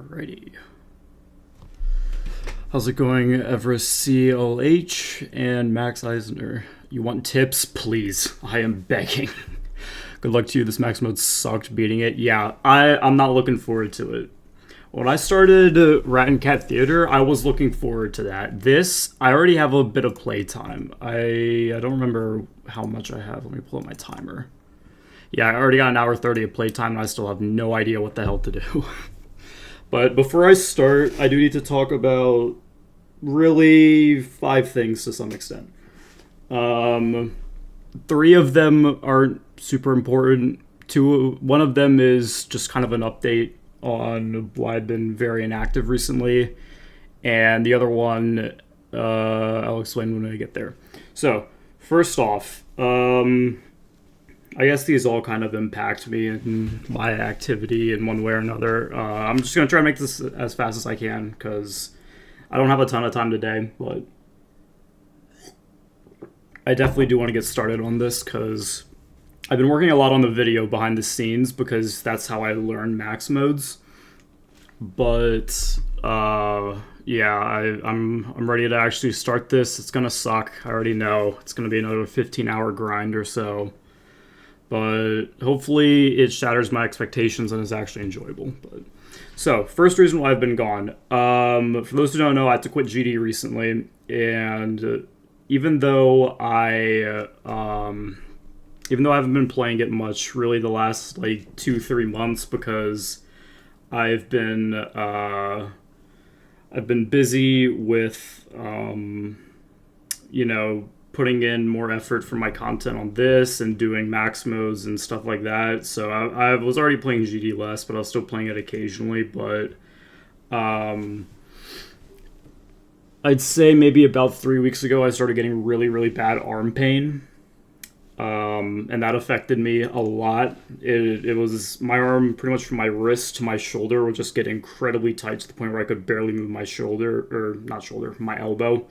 Alrighty. How's it going, Everest CLH and Max Eisner? You want tips? Please. I am begging. Good luck to you. This max mode sucked beating it. Yeah, I'm not looking forward to it. When I started Rat and Cat Theater, I was looking forward to that. This, I already have a bit of playtime. I don't remember how much I have. Let me pull up my timer. Yeah, I already got an hour 30 of playtime and I still have no idea what the hell to do. But before I start, I do need to talk about really 5 things to some extent. 3 of them aren't super important. One of them is just kind of an update on why I've been very inactive recently. And the other one, I'll explain when I get there. So, first off, I guess these all kind of impact me and my activity in one way or another. I'm just going to try to make this as fast as I can because I don't have a ton of time today, but I definitely do want to get started on this because I've been working a lot on the video behind the scenes because that's how I learn max modes. But yeah, I'm ready to actually start this. It's going to suck. I already know. It's going to be another 15-hour grind or so. But hopefully it shatters my expectations and is actually enjoyable. So, first reason why I've been gone. For those who don't know, I had to quit GD recently, and even though I haven't been playing it much, really the last like 2-3 months, because I've been busy with putting in more effort for my content on this and doing max modes and stuff like that. So I was already playing GD less, but I was still playing it occasionally. But I'd say maybe about 3 weeks ago, I started getting really, really bad arm pain. And that affected me a lot. It was my arm, pretty much from my wrist to my shoulder, would just get incredibly tight to the point where I could barely move my my elbow.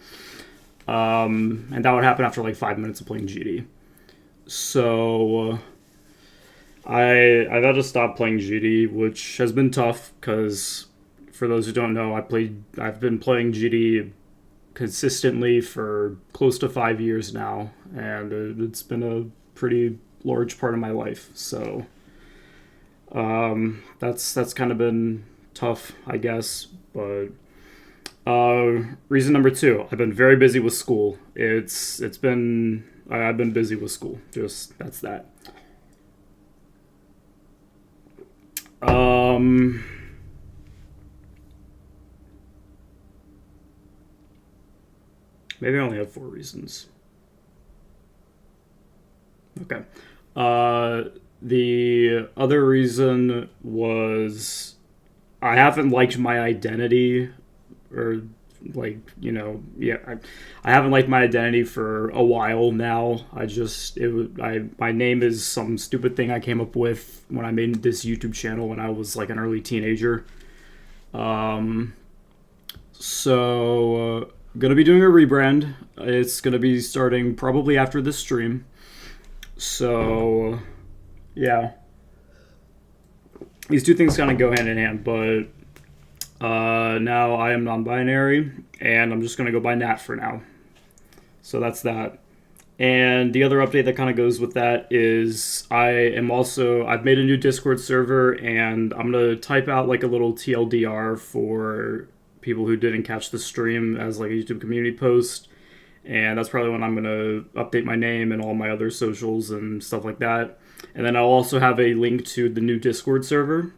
And that would happen after like 5 minutes of playing GD. So I've had to stop playing GD, which has been tough because, for those who don't know, I've been playing GD consistently for close to 5 years now, and it's been a pretty large part of my life. So that's kind of been tough, I guess. But reason number 2, I've been very busy with school. I've been busy with school. Just that's that. Maybe I only have 4 reasons. Okay. The other reason was I haven't liked my identity, or I haven't liked my identity for a while now. My name is some stupid thing I came up with when I made this YouTube channel when I was like an early teenager. So gonna be doing a rebrand. It's gonna be starting probably after this stream. So yeah, these 2 things kind of go hand in hand, but now I am non-binary, and I'm just going to go by Nat for now. So that's that. And the other update that kind of goes with that is I've made a new Discord server, and I'm going to type out like a little TLDR for people who didn't catch the stream as like a YouTube community post. And that's probably when I'm going to update my name and all my other socials and stuff like that. And then I'll also have a link to the new Discord server,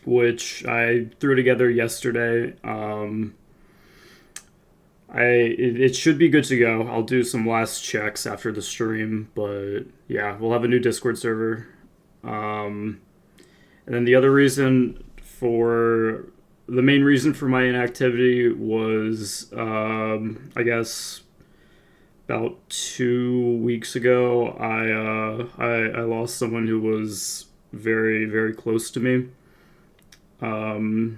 which I threw together yesterday. It should be good to go. I'll do some last checks after the stream, but yeah, we'll have a new Discord server. And then the main reason for my inactivity was, I guess, about 2 weeks ago, I lost someone who was very, very close to me.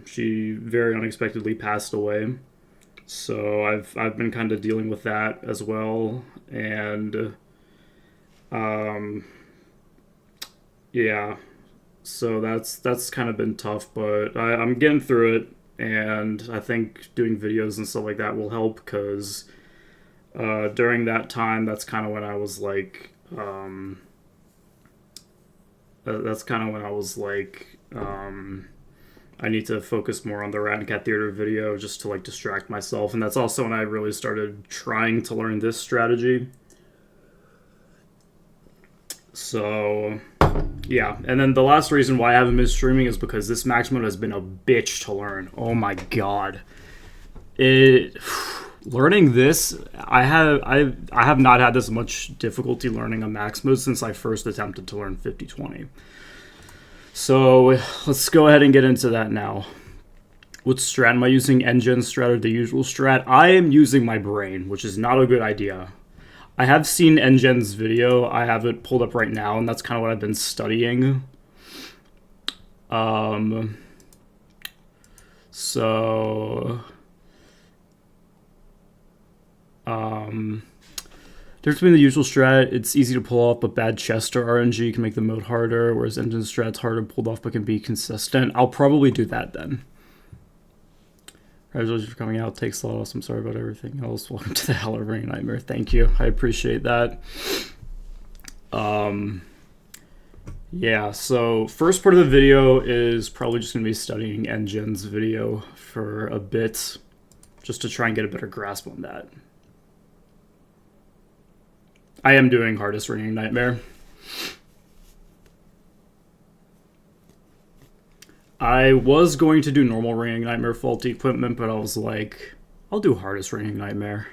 She very unexpectedly passed away. So I've been kind of dealing with that as well, and yeah. So that's kind of been tough, but I'm getting through it, and I think doing videos and stuff like that will help because during that time, that's kind of when I was like, that's kind of when I was like, I need to focus more on the Rat and Cat Theater video just to like distract myself, and that's also when I really started trying to learn this strategy. So, yeah. And then the last reason why I haven't been streaming is because this max mode has been a bitch to learn. Oh my god. Learning this, I have not had this much difficulty learning a max mode since I first attempted to learn 5020. So, let's go ahead and get into that now. What strat am I using? Engine strat or the usual strat? I am using my brain, which is not a good idea. I have seen NGen's video. I have it pulled up right now, and that's kind of what I've been studying. There's been the usual strat. It's easy to pull off, but bad Chester RNG can make the mode harder, whereas engine strat's harder pulled off, but can be consistent. I'll probably do that then. Congratulations for coming out. Takes a loss. I'm sorry about everything else. Welcome to the Hell of Ring Nightmare. Thank you. I appreciate that. Yeah, so first part of the video is probably just going to be studying NGen's video for a bit, just to try and get a better grasp on that. I am doing Hardest Ringing Nightmare. I was going to do normal Ringing Nightmare faulty equipment, but I was like, I'll do Hardest Ringing Nightmare.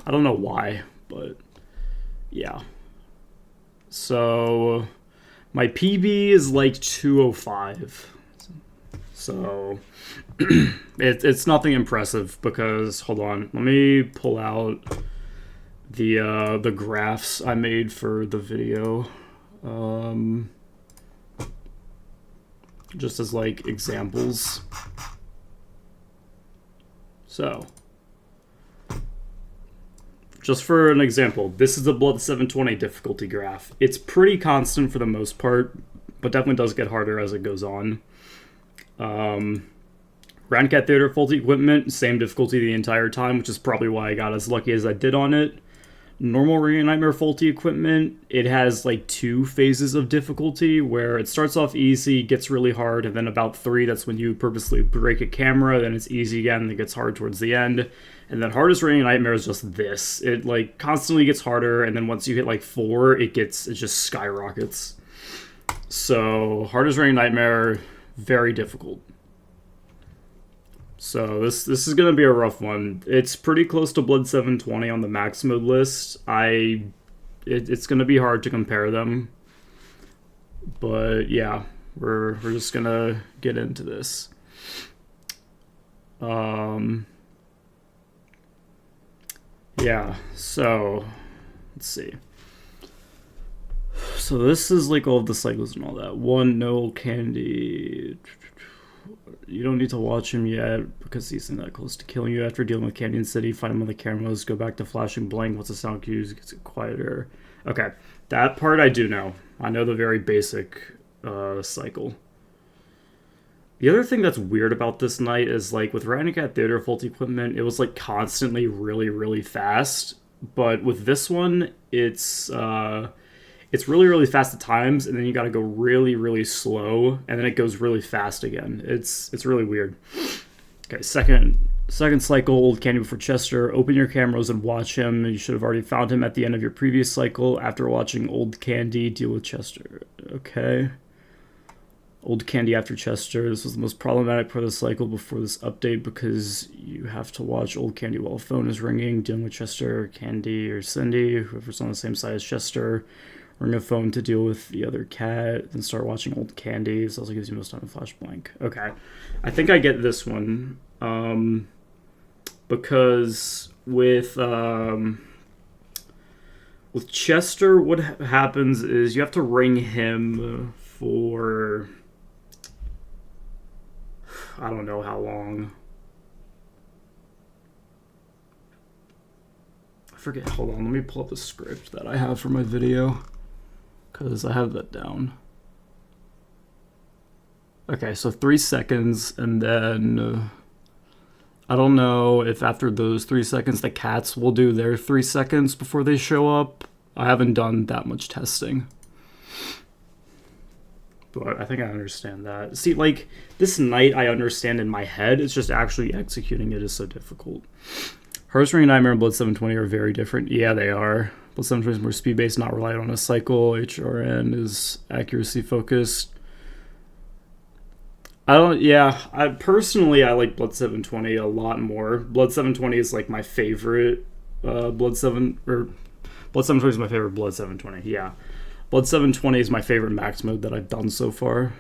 I don't know why, but yeah. So my PB is like 205. So it's nothing impressive because, hold on, let me pull out the graphs I made for the video. Just as like examples. So, just for an example, this is the Blood 720 difficulty graph. It's pretty constant for the most part, but definitely does get harder as it goes on. Rat Cat Theater faulty equipment, same difficulty the entire time, which is probably why I got as lucky as I did on it. Normal Ringing Nightmare faulty equipment, it has like 2 phases of difficulty where it starts off easy, gets really hard, and then about 3, that's when you purposely break a camera, then it's easy again, and it gets hard towards the end. And then Hardest Ringing Nightmare is just this. It like constantly gets harder, and then once you hit like 4, it just skyrockets. So Hardest Ringing Nightmare, very difficult. So this is going to be a rough one. It's pretty close to Blood 720 on the max mode list. It's going to be hard to compare them. But yeah, we're just going to get into this. Yeah, so let's see. So this is like all of the cycles and all that. 1, no candy. You don't need to watch him yet because he's not that close to killing you. After dealing with Canyon City, find him on the cameras, go back to flashing blank. Once the sound cues gets quieter. Okay, that part I do know. I know the very basic cycle. The other thing that's weird about this night is like with Rat Cat Theater faulty equipment, it was like constantly really, really fast. But with this one, it's really, really fast at times, and then you gotta go really, really slow, and then it goes really fast again. It's really weird. Okay, second cycle, Old Candy before Chester. Open your cameras and watch him. You should have already found him at the end of your previous cycle. After watching Old Candy, deal with Chester. Okay. Old Candy after Chester. This was the most problematic part of the cycle before this update because you have to watch Old Candy while a phone is ringing, dealing with Chester, Candy, or Cindy, whoever's on the same side as Chester. Ring a phone to deal with the other cat, then start watching Old Candy. This also gives you most time to flash blank. Okay. I think I get this one. Because with Chester, what happens is you have to ring him for I don't know how long. I forget. Hold on. Let me pull up the script that I have for my video because I have that down. Okay, so 3 seconds, and then I don't know if after those 3 seconds the cats will do their 3 seconds before they show up. I haven't done that much testing. But I think I understand that. See, like, this night I understand in my head, it's just actually executing it is so difficult. Heart's Ring Nightmare and Blood 720 are very different. Yeah, they are. Blood 720 is more speed-based, not reliant on a cycle. HRN is accuracy-focused. I personally like Blood 720 a lot more. Blood 720 is like my favorite Blood 720 is my favorite Blood 720. Yeah. Blood 720 is my favorite max mode that I've done so far.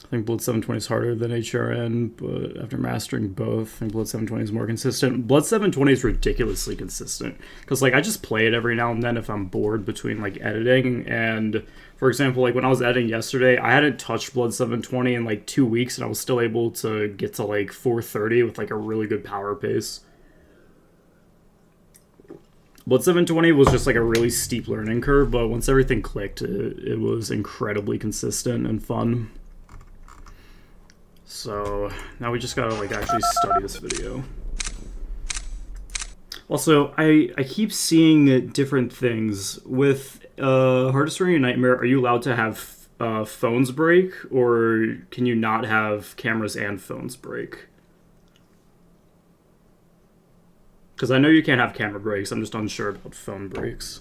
I think Blood 720 is harder than HRN, but after mastering both, I think Blood 720 is more consistent. Blood 720 is ridiculously consistent, because like I just play it every now and then if I'm bored between like editing. And for example, like when I was editing yesterday, I hadn't touched Blood 720 in like 2 weeks, and I was still able to get to like 430 with like a really good power pace. Blood 720 was just like a really steep learning curve, but once everything clicked, it was incredibly consistent and fun. So now we just gotta like actually study this video. Also, I keep seeing different things with Hardest Ring Nightmare. Are you allowed to have phones break, or can you not have cameras and phones break? Because I know you can't have camera breaks. I'm just unsure about phone breaks.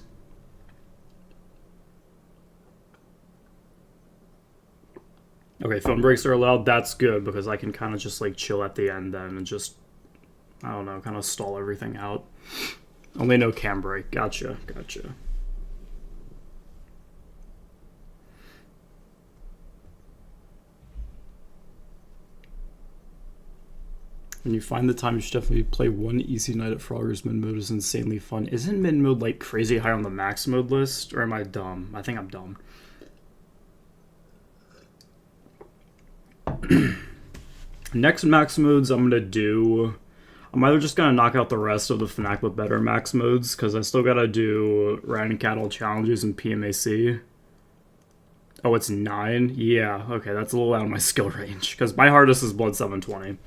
Okay, phone breaks are allowed. That's good, because I can kind of just like chill at the end then and just, I don't know, kind of stall everything out. Only no cam break. Gotcha. When you find the time, you should definitely play one easy night at Frogger's. Mid mode is insanely fun. Isn't mid mode like crazy high on the max mode list? Or am I dumb? I think I'm dumb. Next max modes I'm gonna do, I'm either just gonna knock out the rest of the FNAF but better max modes, because I still gotta do riding cattle challenges and PMAC. Oh, it's 9? Yeah, okay, that's a little out of my skill range, because my hardest is Blood 720.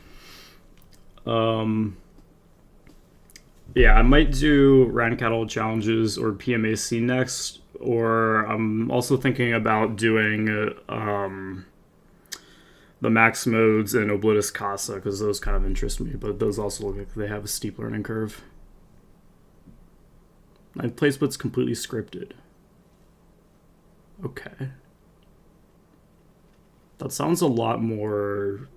Yeah, I might do riding cattle challenges or PMAC next, or I'm also thinking about doing the max modes in Oblitus Casa, because those kind of interest me, but those also look like they have a steep learning curve. My play split's completely scripted. Okay. That sounds a lot more,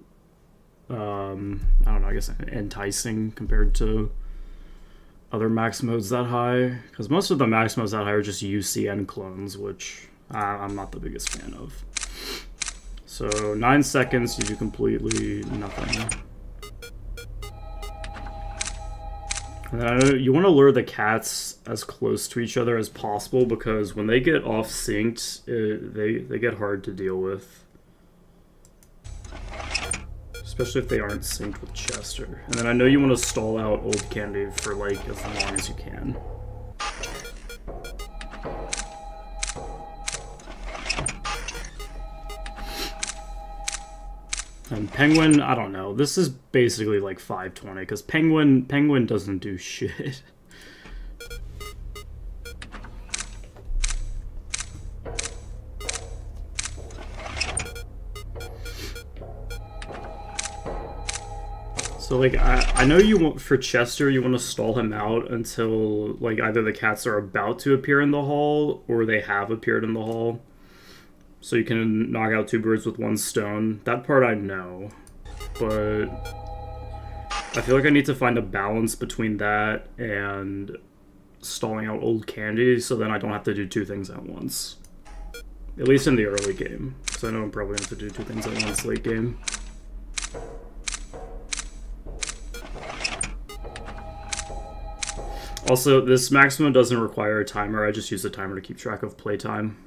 I don't know, I guess enticing compared to other max modes that high, because most of the max modes that high are just UCN clones, which I'm not the biggest fan of. So 9 seconds, you do completely nothing. And then I know you want to lure the cats as close to each other as possible, because when they get off synced, they get hard to deal with. Especially if they aren't synced with Chester. And then I know you want to stall out Old Candy for like as long as you can. And Penguin, I don't know. This is basically like 520, because Penguin doesn't do shit. So like I know you want, for Chester, you want to stall him out until like either the cats are about to appear in the hall or they have appeared in the hall. So you can knock out 2 birds with 1 stone. That part I know, but I feel like I need to find a balance between that and stalling out Old Candy, so then I don't have to do 2 things at once. At least in the early game, because I know I'm probably going to have to do 2 things at once late game. Also, this maximum doesn't require a timer. I just use the timer to keep track of playtime.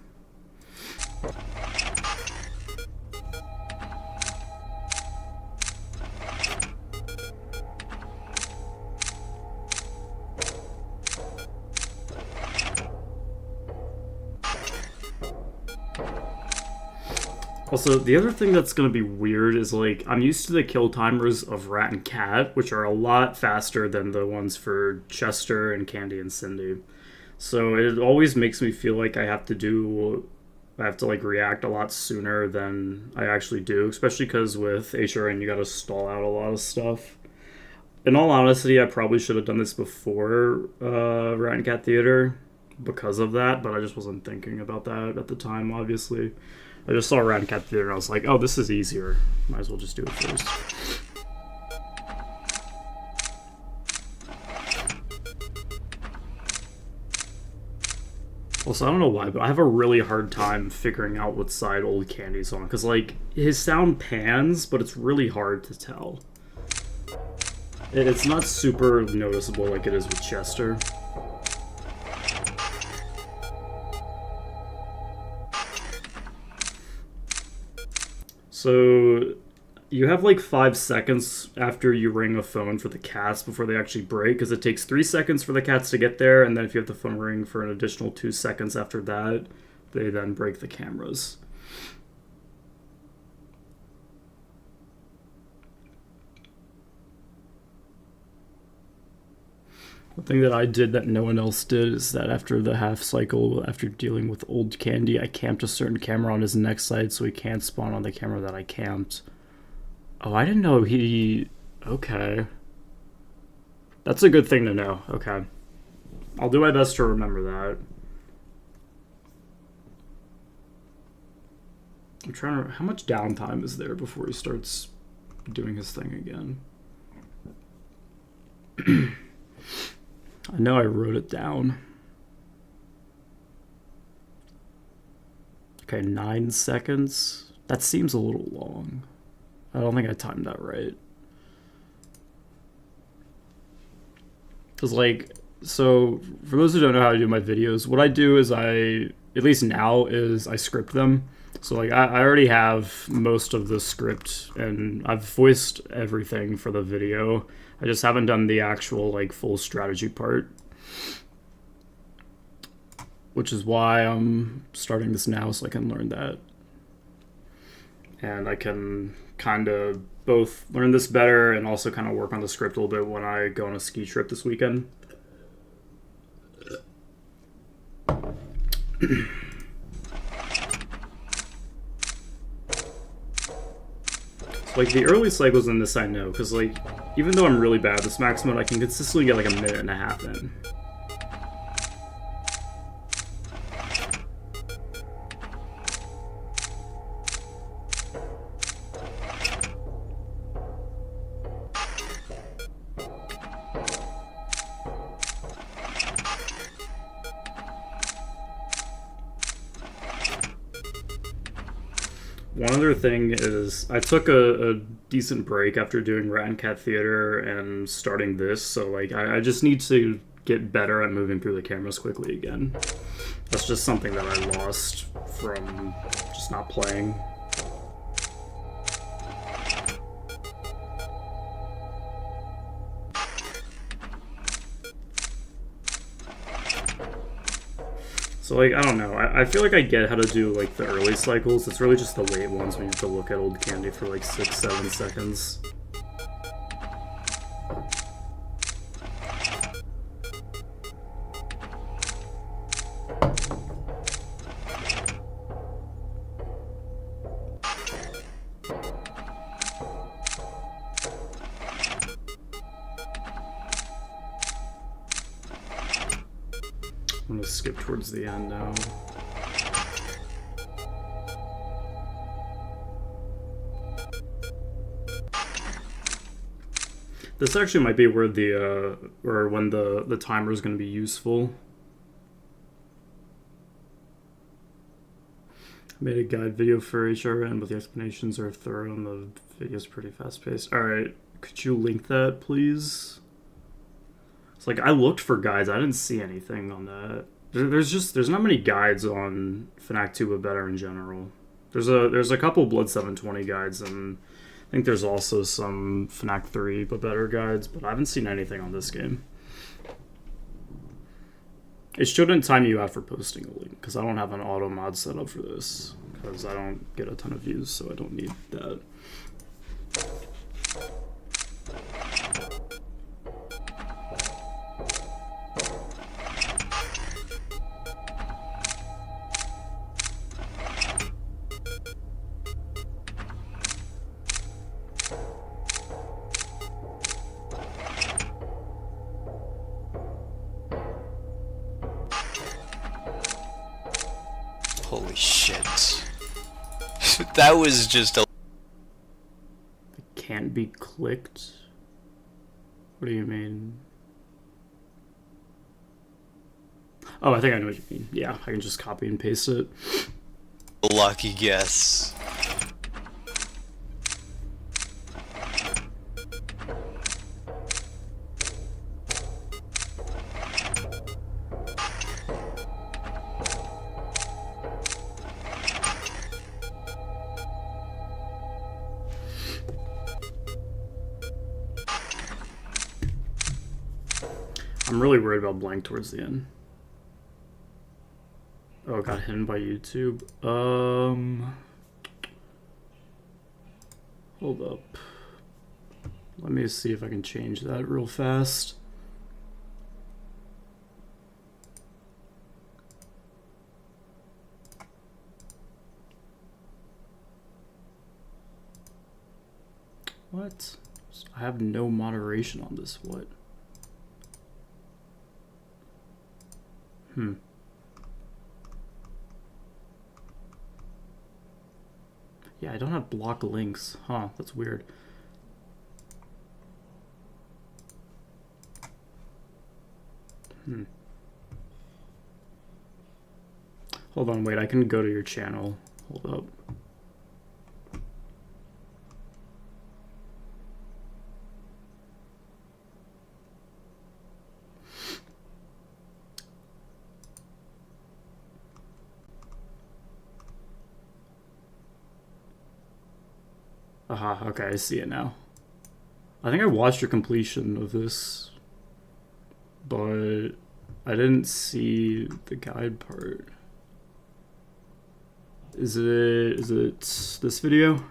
Also, the other thing that's gonna be weird is like I'm used to the kill timers of Rat and Cat, which are a lot faster than the ones for Chester and Candy and Cindy. So it always makes me feel like I have to like react a lot sooner than I actually do, especially because with HRN you gotta stall out a lot of stuff. In all honesty, I probably should have done this before Rat and Cat Theater because of that, but I just wasn't thinking about that at the time, obviously. I just saw Rat and Cat Theater and I was like, oh, this is easier. Might as well just do it first. Also, I don't know why, but I have a really hard time figuring out what side Old Candy's on. Because, like, his sound pans, but it's really hard to tell. It's not super noticeable like it is with Chester. So, you have like 5 seconds after you ring a phone for the cats before they actually break, because it takes 3 seconds for the cats to get there, and then if you have the phone ring for an additional 2 seconds after that, they then break the cameras. The thing that I did that no one else did is that after the half cycle, after dealing with Old Candy, I camped a certain camera on his next side so he can't spawn on the camera that I camped. Oh, I didn't know he... Okay. That's a good thing to know. Okay. I'll do my best to remember that. I'm trying to... How much downtime is there before he starts doing his thing again? I know I wrote it down. Okay, 9 seconds. That seems a little long. I don't think I timed that right. Because, like, so for those who don't know how I do my videos, what I do is at least now, is I script them. So, like, I already have most of the script, and I've voiced everything for the video. I just haven't done the actual, like, full strategy part. Which is why I'm starting this now, so I can learn that. And I can kind of both learn this better and also kind of work on the script a little bit when I go on a ski trip this weekend. Like, the early cycles in this I know, because, like, even though I'm really bad at this max mode, I can consistently get, like, a minute and a half in. One other thing is I took a decent break after doing Rat and Cat Theater and starting this, so like I just need to get better at moving through the cameras quickly again. That's just something that I lost from just not playing. So, like, I don't know. I feel like I get how to do, like, the early cycles. It's really just the late ones when you have to look at Old Candy for, like, 6-7 seconds. I'm gonna skip towards the end now. This actually might be where when the timer is gonna be useful. I made a guide video for HRN, but the explanations are thorough and the video's pretty fast paced. Alright, could you link that, please? It's like, I looked for guides, I didn't see anything on that. There's not many guides on FNAF 2 but better in general. There's a couple Blood 720 guides, and I think there's also some FNAF 3 but better guides, but I haven't seen anything on this game. It shouldn't time you out for posting a link, because I don't have an auto mod set up for this. because I don't get a ton of views, so I don't need that. Holy shit. That was just a... It can't be clicked? What do you mean? Oh, I think I know what you mean. Yeah, I can just copy and paste it. lucky guess. I'm really worried about blank towards the end. Oh, got hidden by YouTube. Hold up. Let me see if I can change that real fast. What? I have no moderation on this. What? Yeah, I don't have block links. Huh, that's weird. Hold on, wait, I can go to your channel. Hold up. Aha, okay, I see it now. I think I watched your completion of this, but I didn't see the guide part. Is it this video?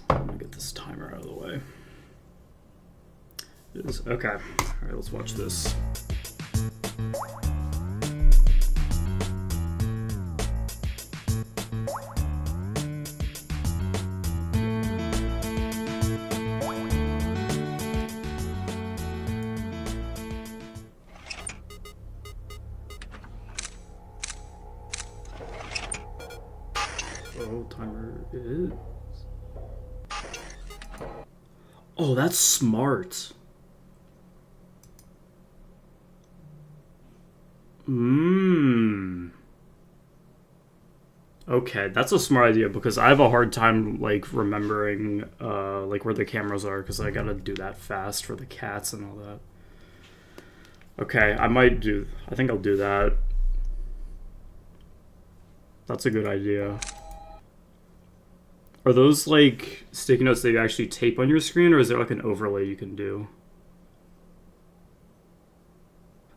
I'm gonna get this timer out of the way. It is okay. All right, let's watch this. Oh, timer is... Oh, that's smart. Okay, that's a smart idea because I have a hard time like remembering like where the cameras are because I gotta do that fast for the cats and all that. Okay, I think I'll do that. That's a good idea. Are those like sticky notes that you actually tape on your screen, or is there like an overlay you can do?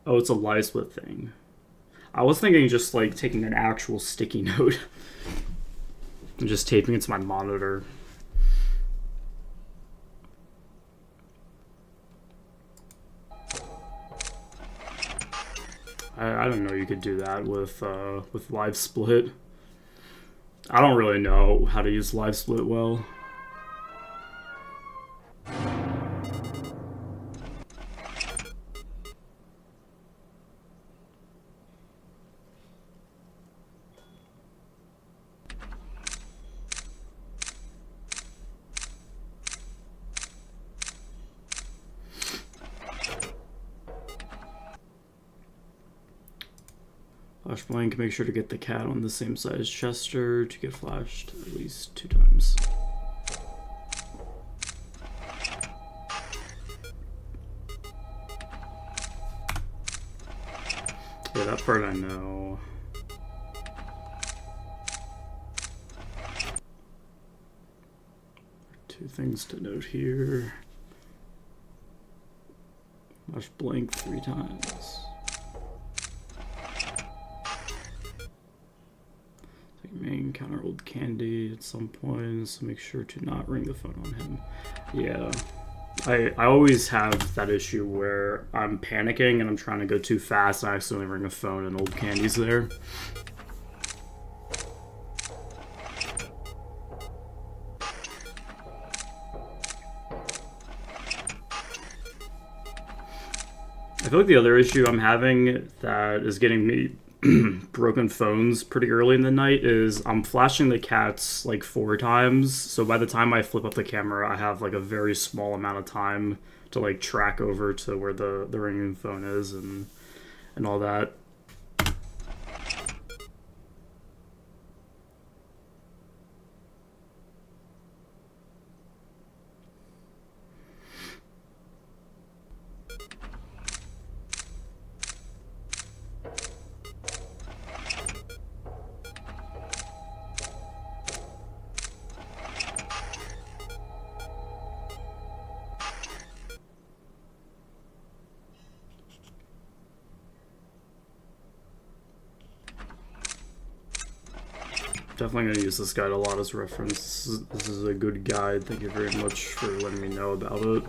Oh, it's a live split thing. I was thinking just like taking an actual sticky note and just taping it to my monitor. I don't know you could do that with live split. I don't really know how to use live split well. Flash blank, make sure to get the cat on the same side as Chester to get flashed at least 2 times. Yeah, that part I know. Two things to note here. Watch blink 3 times. Take main counter old candy at some point, so make sure to not ring the phone on him. Yeah. I always have that issue where I'm panicking and I'm trying to go too fast and I accidentally ring a phone and old candy's there. I feel like the other issue I'm having that is getting me broken phones pretty early in the night is I'm flashing the cats like 4 times, so by the time I flip up the camera I have like a very small amount of time to like track over to where the ringing phone is and all that. Definitely going to use this guide a lot as reference. This is a good guide. Thank you very much for letting me know about it.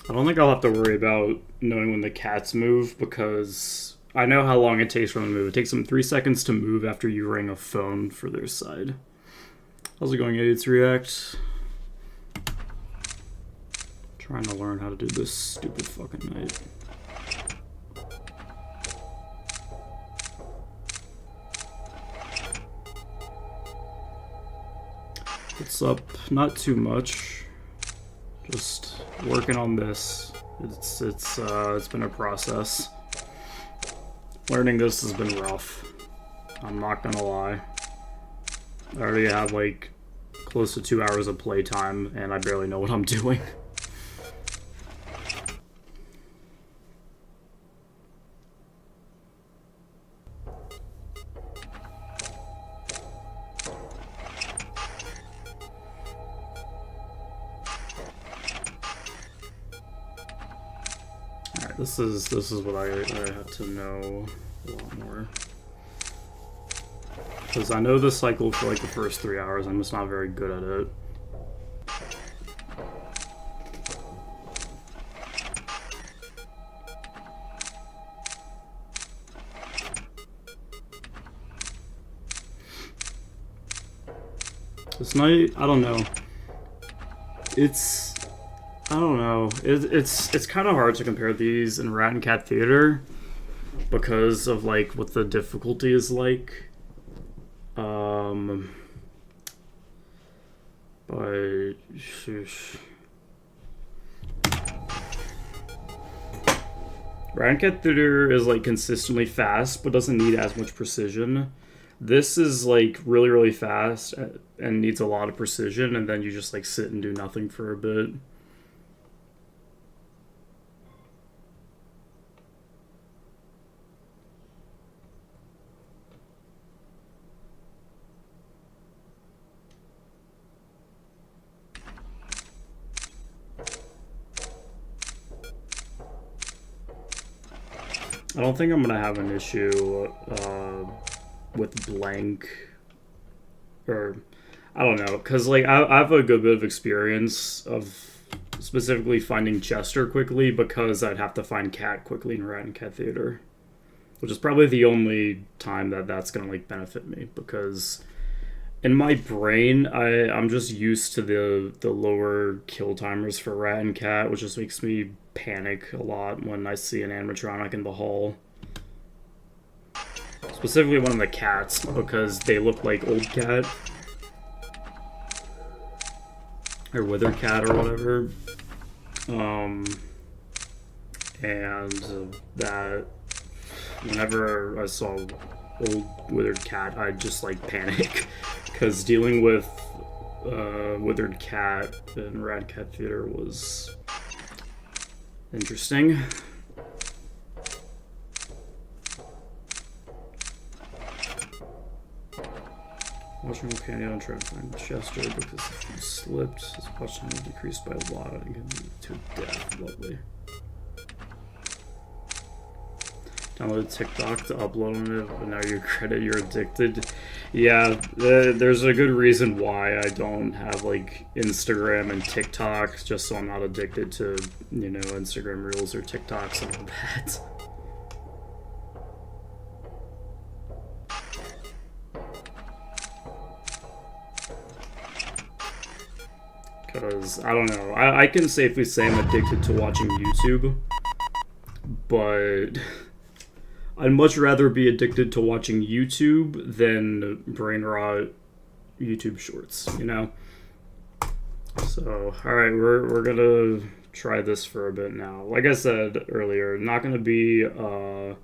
I don't think I'll have to worry about knowing when the cats move because I know how long it takes for them to move. It takes them 3 seconds to move after you ring a phone for their side. How's it going, Idiots React? Trying to learn how to do this stupid fucking night. What's up? Not too much. Just working on this. It's been a process. Learning this has been rough. I'm not gonna lie. I already have like close to 2 hours of playtime and I barely know what I'm doing. Alright, this is what I had to know a lot more. Because I know the cycle for like the first 3 hours, I'm just not very good at it. This night, I don't know. I don't know. It's kind of hard to compare these in Rat and Cat Theater because of like what the difficulty is like. But Rat and Cat Theater is like consistently fast, but doesn't need as much precision. This is like really, really fast and needs a lot of precision, and then you just like sit and do nothing for a bit. I don't think I'm gonna have an issue with blank, or I don't know, because like I have a good bit of experience of specifically finding Chester quickly because I'd have to find Cat quickly in Rat and Cat Theater, which is probably the only time that's gonna like benefit me because in my brain I'm just used to the lower kill timers for Rat and Cat, which just makes me panic a lot when I see an animatronic in the hall. Specifically one of the cats, because they look like old cat. Or withered cat or whatever. And that whenever I saw old withered cat, I'd just like panic. Because dealing with Withered Cat in Rad Cat Theater was interesting. Watching Canyon and trying to find Chester because if he slipped, his watch time decreased by a lot and can lead to death. Lovely. Downloaded TikTok to upload on it, but now you credit you're addicted. Yeah, there's a good reason why I don't have like Instagram and TikTok, just so I'm not addicted to, you know, Instagram Reels or TikToks and all that. Because, I don't know, I can safely say I'm addicted to watching YouTube, but I'd much rather be addicted to watching YouTube than brain rot YouTube shorts, you know? So, alright, we're gonna try this for a bit now. Like I said earlier, not gonna be a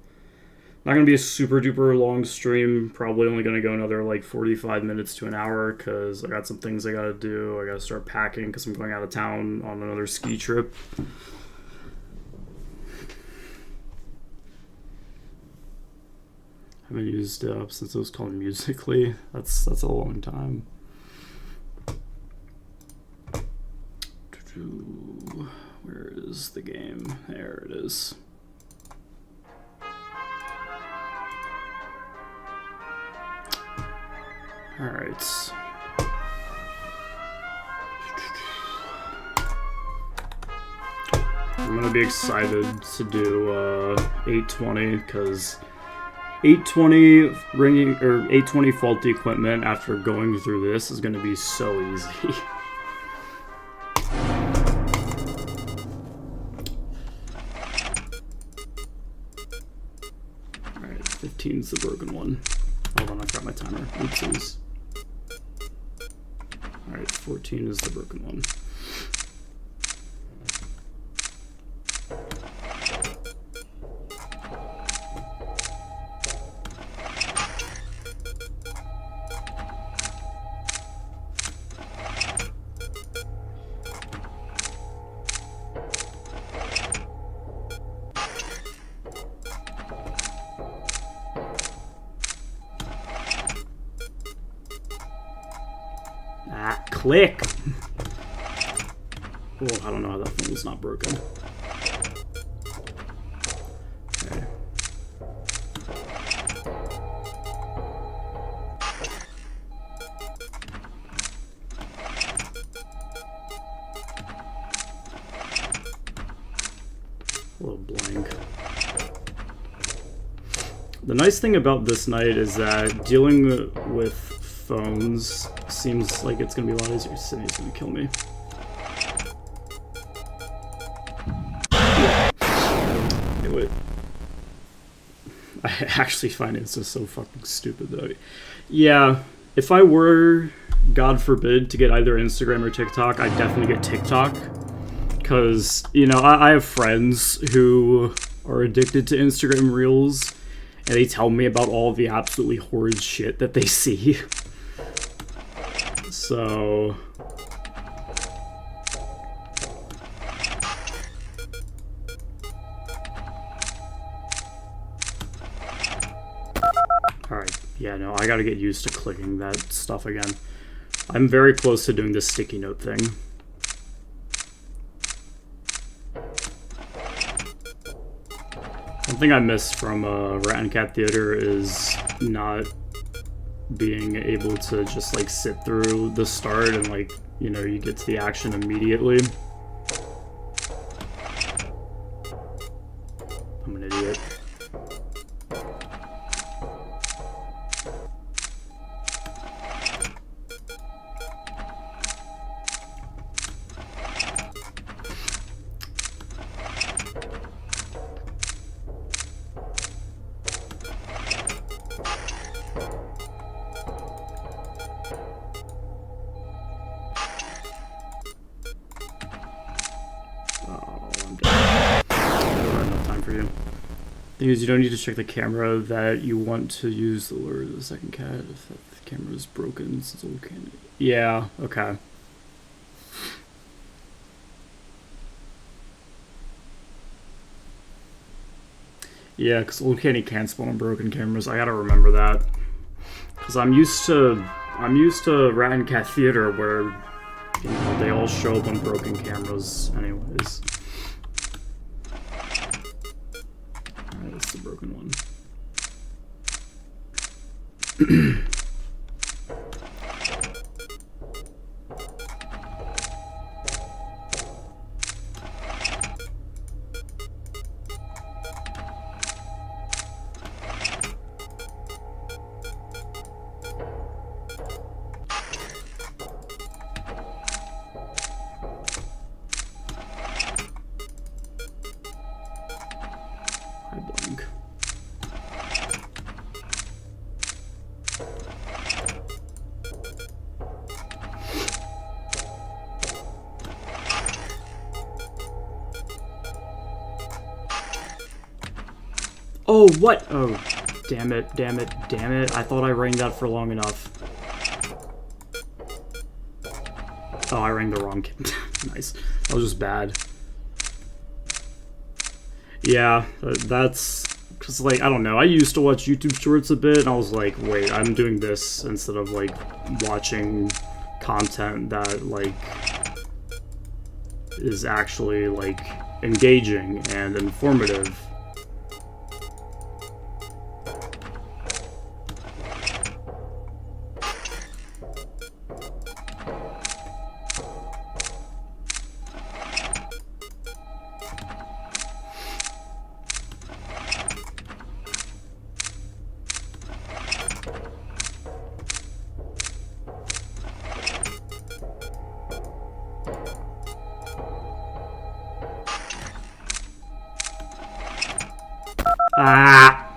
super duper long stream. Probably only gonna go another like 45 minutes to an hour because I got some things I gotta do. I gotta start packing because I'm going out of town on another ski trip. Haven't used it up since it was called Musically. That's a long time. Where is the game? There it is. All right. I'm gonna be excited to do 820 because 820 ringing or 820 faulty equipment after going through this is gonna be so easy. All right, 15's the broken one. Hold on, I got my timer. Oopsies. Alright, 14 is the broken one. Click! Well, I don't know how that thing is not broken. Okay. A little blank. The nice thing about this night is that dealing with phones seems like it's gonna be a lot easier. Sydney's gonna kill me. Anyway, I actually find it just so fucking stupid though. Yeah, if I were, God forbid, to get either Instagram or TikTok, I'd definitely get TikTok. Because, you know, I have friends who are addicted to Instagram Reels, and they tell me about all the absolutely horrid shit that they see. So alright, yeah, no, I gotta get used to clicking that stuff again. I'm very close to doing this sticky note thing. One thing I missed from Rat and Cat Theater is not being able to just like sit through the start and like, you know, you get to the action immediately. I'm an idiot. Oh, I'm dead. I don't have enough time for you. Thing is, you don't need to check the camera that you want to use the lure of the second cat if the camera is broken since old candy. Yeah, okay. Yeah, because old candy can't spawn on broken cameras. I gotta remember that. Because I'm used to Rat and Cat Theater where, you know, they all show up on broken cameras anyways. Alright, that's the broken one. I blank. Oh, what? Oh, damn it, damn it, damn it. I thought I rang that for long enough. Oh, I rang the wrong kid. Nice. That was just bad. Yeah, that's... Because, like, I don't know. I used to watch YouTube shorts a bit, and I was like, wait, I'm doing this instead of, like, watching content that, like, is actually, like, engaging and informative. Ah!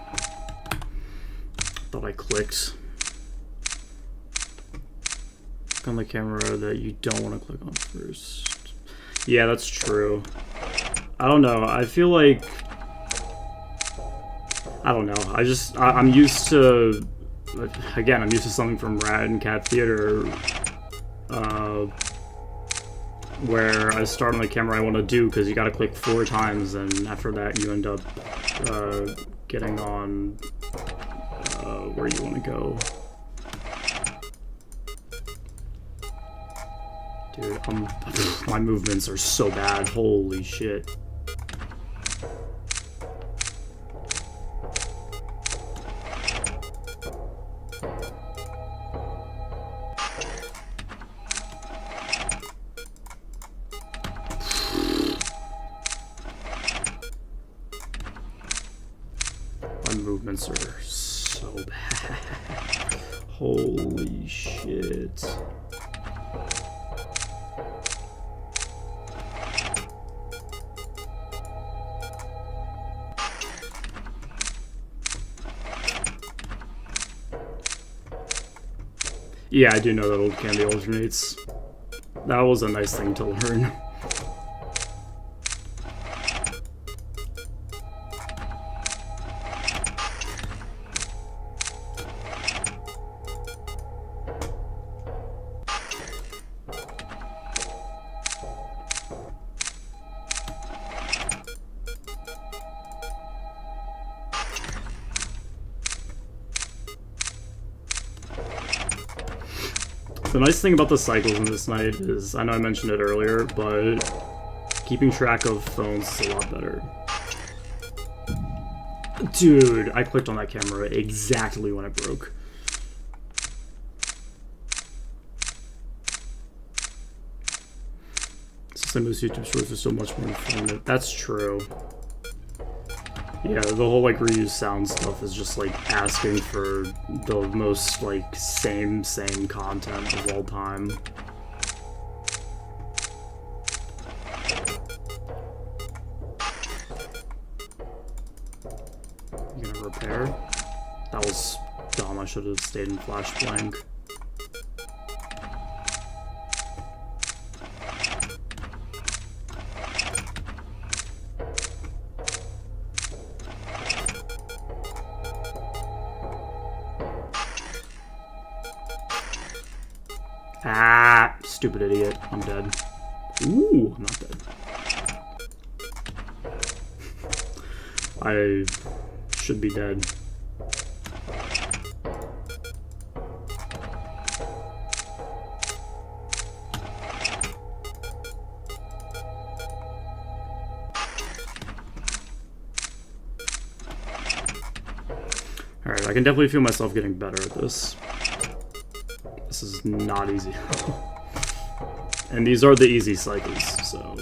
Thought I clicked. Click on the camera that you don't want to click on first. Yeah, that's true. I don't know. I feel like... I don't know. I'm used to... Again, I'm used to something from Rat and Cat Theater. Where I start on the camera I want to do, because you gotta click 4 times, and after that you end up getting on where you want to go. Dude, my movements are so bad. Holy shit. My movements are so bad. Holy shit. Yeah, I do know that old candy alternates. That was a nice thing to learn. The nice thing about the cycles in this night is, I know I mentioned it earlier, but keeping track of phones is a lot better. Dude, I clicked on that camera exactly when it broke. Since most YouTube shorts are so much more informative. That's true. Yeah, the whole, like, reuse sound stuff is just, like, asking for the most, like, same content of all time. You gonna repair? That was dumb. I should have stayed in flash blank. Ah, stupid idiot. I'm dead. Ooh, I'm not dead. I should be dead. Alright, I can definitely feel myself getting better at this. This is not easy. And these are the easy cycles, so...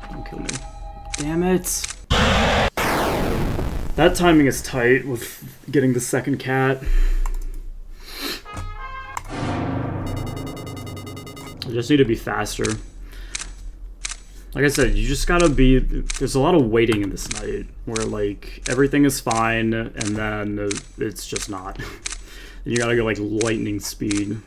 Don't kill me. Damn it! That timing is tight with getting the second cat. I just need to be faster. Like I said, you just gotta be... There's a lot of waiting in this night where, like, everything is fine and then it's just not. And you gotta go, like, lightning speed.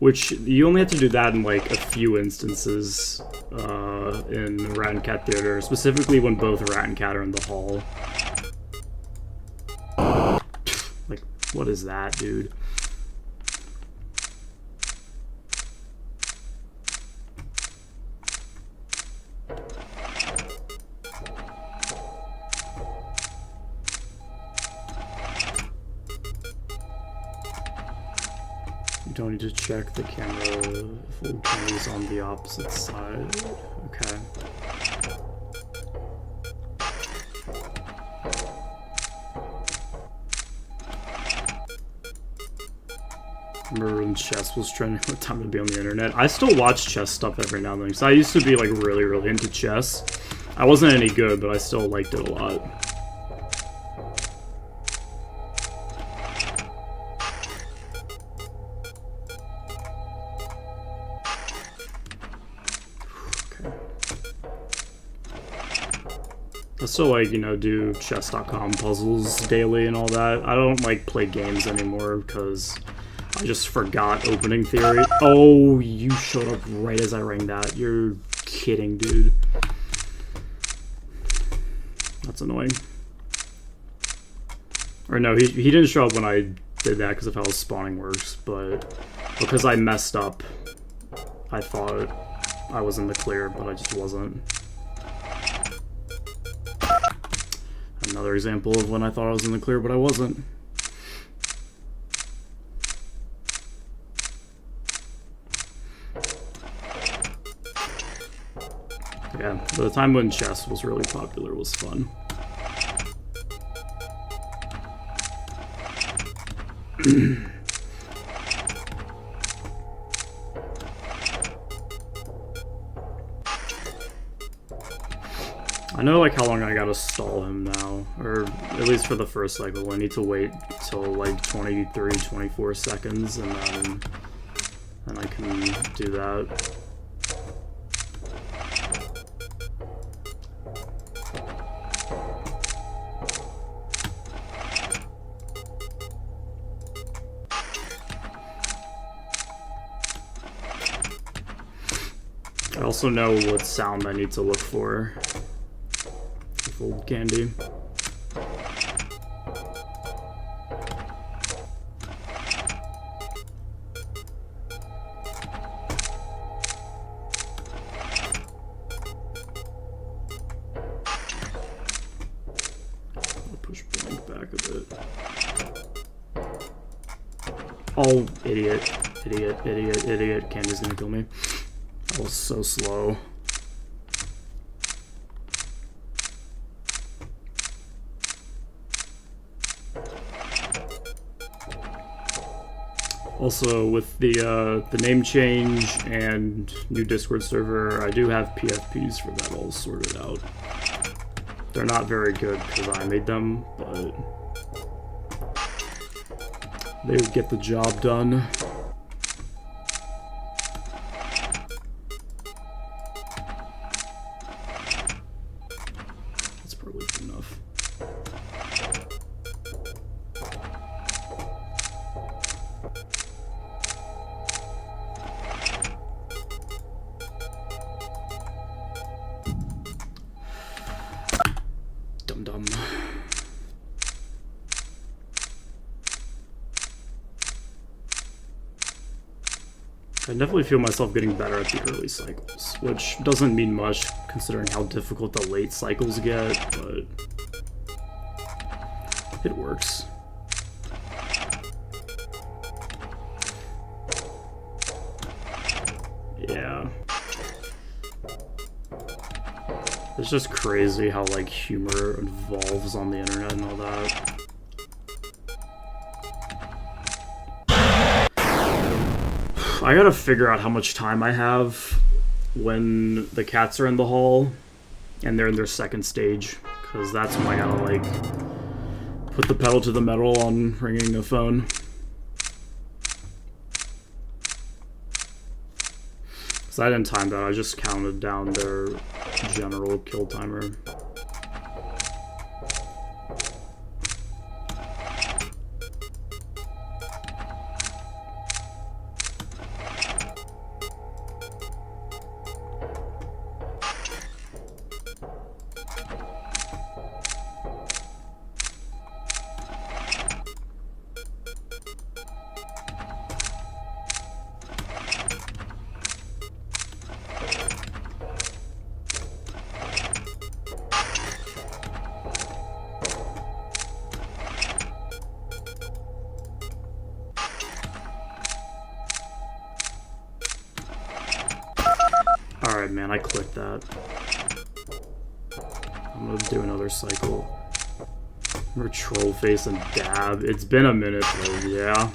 Which, you only have to do that in, like, a few instances in Rat and Cat Theater. Specifically when both Rat and Cat are in the hall. Like, what is that, dude? You don't need to check the camera if the camera's on the opposite side. Okay. Remember when chess was trending? What time to be on the internet? I still watch chess stuff every now and then. So I used to be like really into chess. I wasn't any good, but I still liked it a lot. Okay. I still like, you know, do chess.com puzzles daily and all that. I don't like play games anymore because I just forgot opening theory. Oh, you showed up right as I rang that. You're kidding, dude. That's annoying. Or no, he didn't show up when I did that because of how spawning works, but because I messed up, I thought I was in the clear, but I just wasn't. Another example of when I thought I was in the clear, but I wasn't. Yeah, the time when chess was really popular was fun. I know like how long I gotta stall him now, or at least for the first cycle. I need to wait till like 23, 24 seconds and then I can do that. I also know what sound I need to look for with old candy. I'll push blank back a bit. Oh, idiot. Idiot, idiot, idiot. Candy's gonna kill me. That was so slow. Also, with the name change and new Discord server, I do have PFPs for that all sorted out. They're not very good because I made them, but they would get the job done. That's probably good enough. I definitely feel myself getting better at the early cycles, which doesn't mean much considering how difficult the late cycles get, but it works. Yeah. It's just crazy how, like, humor evolves on the internet and all that. I gotta figure out how much time I have when the cats are in the hall and they're in their second stage, because that's when I gotta, like, put the pedal to the metal on ringing the phone. Because I didn't time that, I just counted down their general kill timer. Alright, man, I clicked that. I'm gonna do another cycle. Remember Trollface and Dab? It's been a minute, though, yeah.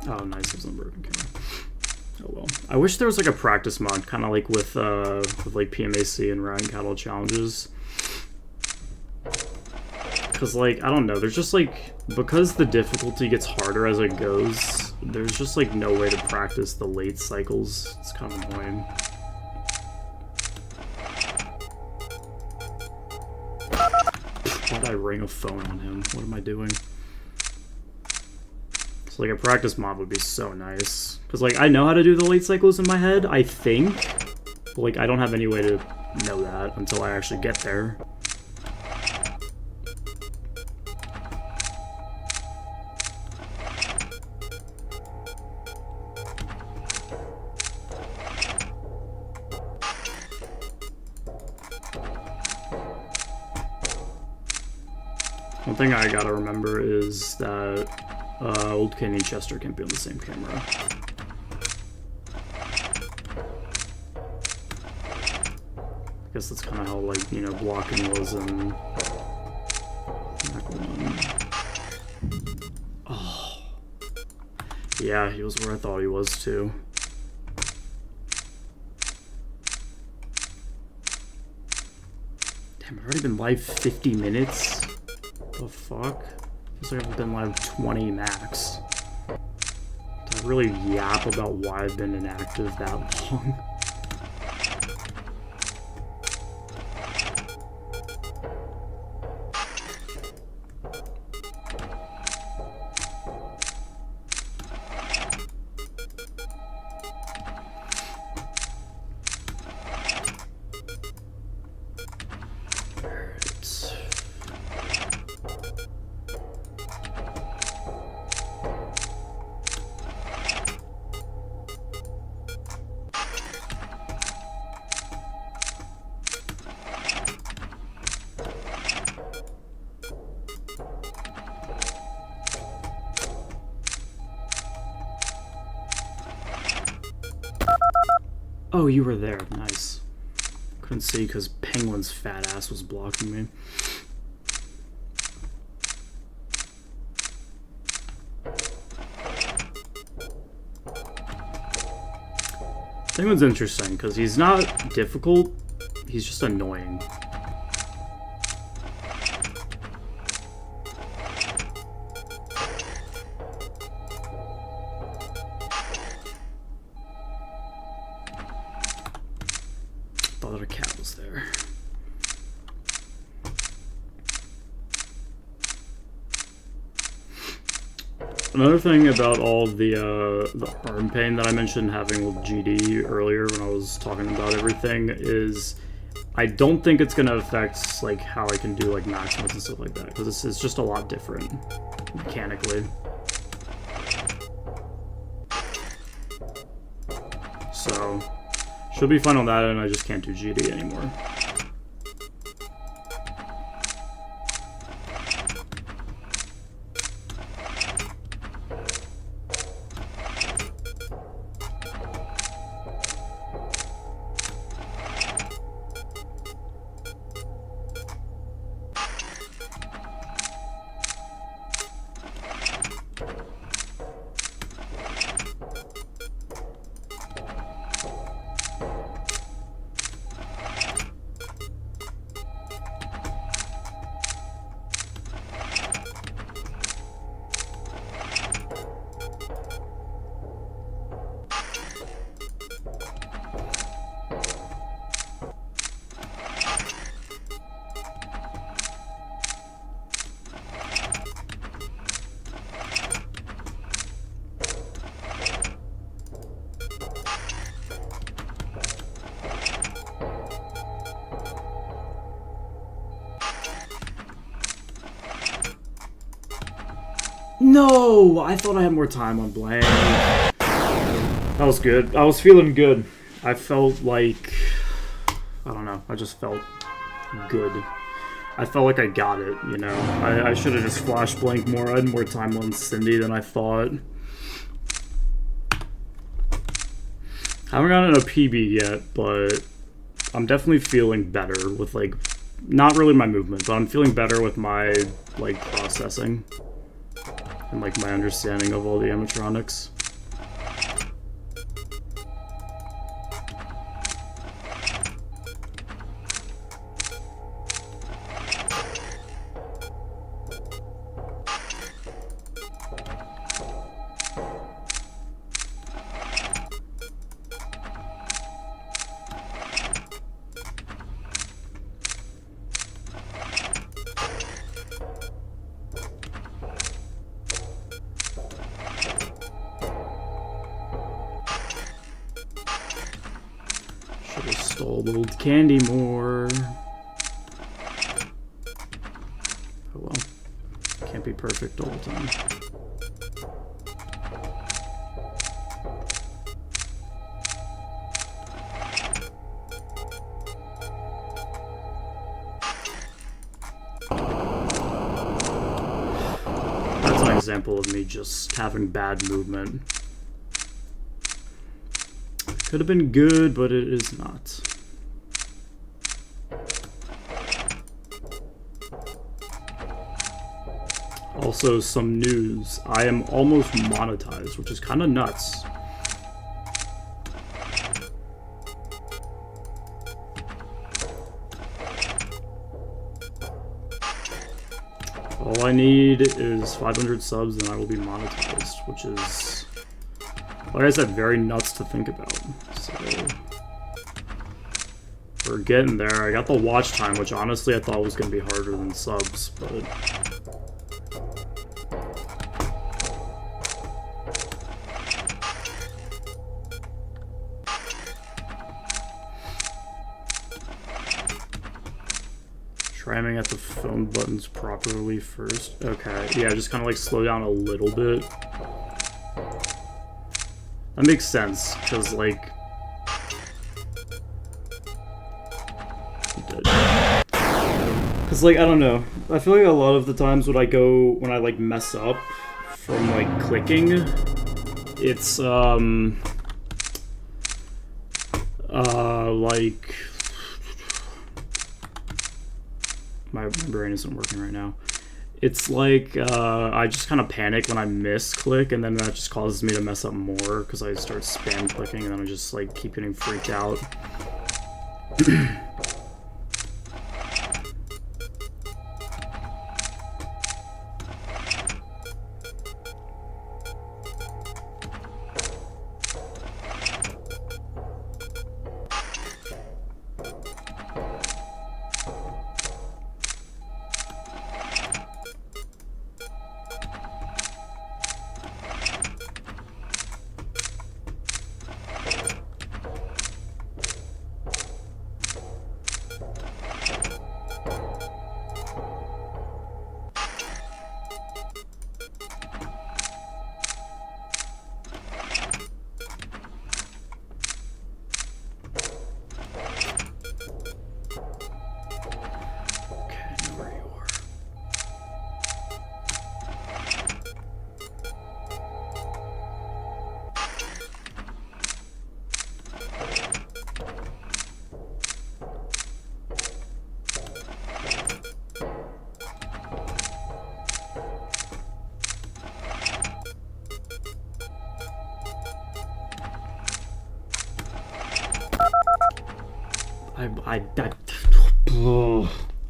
Oh, nice, it was on broken camera. Oh well. I wish there was like a practice mod, kind of like with like PMAC and Rat and Cattle challenges. Because, like, I don't know, there's just, like, because the difficulty gets harder as it goes, there's just, like, no way to practice the late cycles. It's kind of annoying. Why'd I ring a phone on him? What am I doing? So, like, a practice mod would be so nice. Because, like, I know how to do the late cycles in my head, I think. But, like, I don't have any way to know that until I actually get there. One thing I gotta remember is that Old Kenny and Chester can't be on the same camera. I guess that's kind of how, like, you know, blocking was in Act 1. Oh. Yeah, he was where I thought he was, too. Damn, I've already been live 50 minutes? The fuck? Feels like I've been live 20 max. Did I really yap about why I've been inactive that long? Oh, you were there. Nice. Couldn't see because Penguin's fat ass was blocking me. Penguin's interesting because he's not difficult, he's just annoying. Thought a cat was there. Another thing about all the arm pain that I mentioned having with GD earlier when I was talking about everything is I don't think it's gonna affect like how I can do like maximus and stuff like that, because it's just a lot different mechanically. So should be fine on that, and I just can't do GD anymore. No! I thought I had more time on blank. That was good. I was feeling good. I felt like... I don't know. I just felt good. I felt like I got it, you know? I should have just flash blanked more. I had more time on Cindy than I thought. I haven't gotten a PB yet, but I'm definitely feeling better with, like... Not really my movement, but I'm feeling better with my, like, processing. And like my understanding of all the animatronics. Stole old candy more. Oh well. Can't be perfect all the time. That's an example of me just having bad movement. Could have been good, but it is not. Also, some news. I am almost monetized, which is kind of nuts. All I need is 500 subs and I will be monetized, which is, like I said, very nuts to think about. So we're getting there. I got the watch time, which honestly I thought was going to be harder than subs, but... Try aiming at the phone buttons properly first. Okay, yeah, just kind of like slow down a little bit. That makes sense, because like... Because like, I don't know. I feel like a lot of the times when I like mess up from like clicking, it's like... My brain isn't working right now. It's like, I just kind of panic when I misclick, and then that just causes me to mess up more, because I start spam clicking, and then I just, like, keep getting freaked out.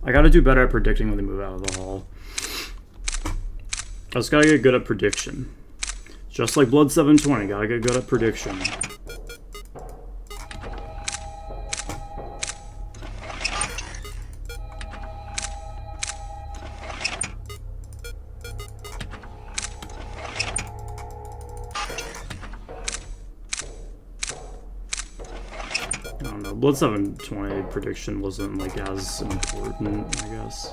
I gotta do better at predicting when they move out of the hall. I just gotta get good at prediction. Just like Blood 720, gotta get good at prediction. I don't know, Blood 720 prediction wasn't like as important, I guess.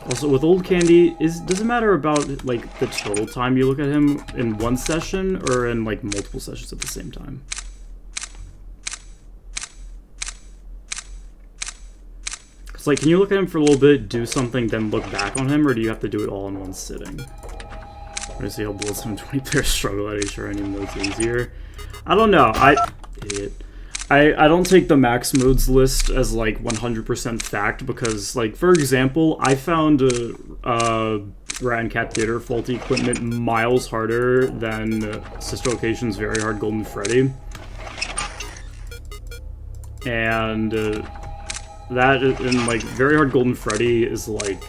Also, with Old Candy, does it matter about like the total time you look at him in one session or in like multiple sessions at the same time? Cause like, can you look at him for a little bit, do something, then look back on him, or do you have to do it all in one sitting? I'm gonna see how Blood 720 players struggle at HR, and even though it's easier. I don't know. Idiot. I don't take the max modes list as like 100% fact because, like, for example, I found Rat and Cat Theater faulty equipment miles harder than Sister Location's Very Hard Golden Freddy. And that, and like, Very Hard Golden Freddy is like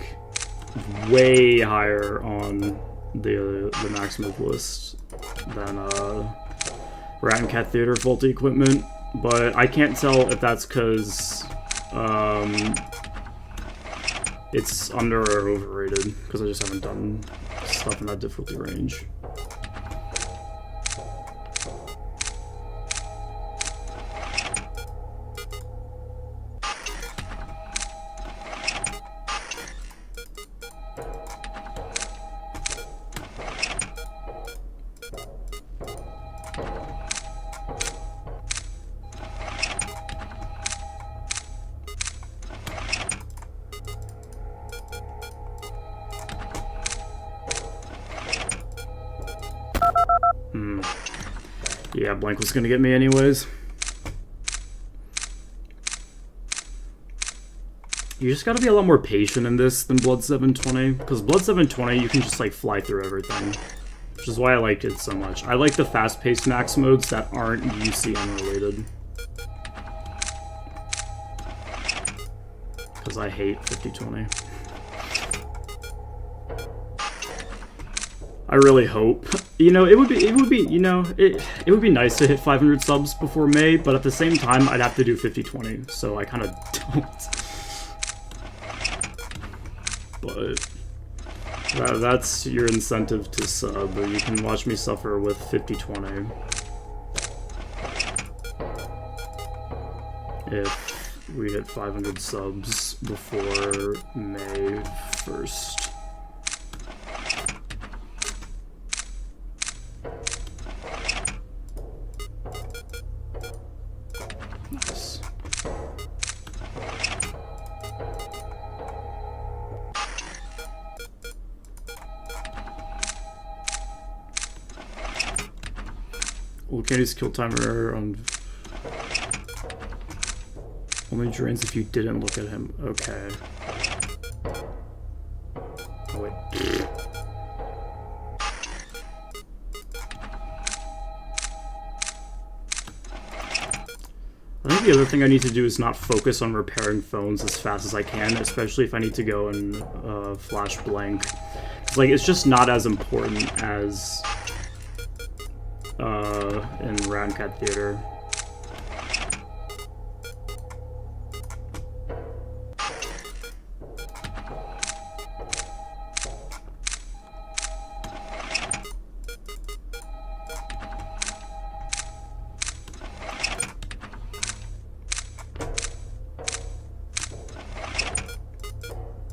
way higher on the max mode list than Rat and Cat Theater faulty equipment. But I can't tell if that's because it's under or overrated, because I just haven't done stuff in that difficulty range. Yeah, Blank was gonna get me anyways. You just gotta be a lot more patient in this than Blood 720, because Blood 720 you can just like fly through everything, which is why I liked it so much. I like the fast-paced max modes that aren't UCM related, because I hate 5020. I really hope. You know, it would be nice to hit 500 subs before May, but at the same time, I'd have to do 50/20, so I kind of don't. But that's your incentive to sub, or you can watch me suffer with 50/20. If we hit 500 subs before May 1st. Nice. Old Candy's kill timer on only drains if you didn't look at him. Okay. Oh wait. I think the other thing I need to do is not focus on repairing phones as fast as I can, especially if I need to go and flash blank. It's like, it's just not as important as in Rat and Cat Theater.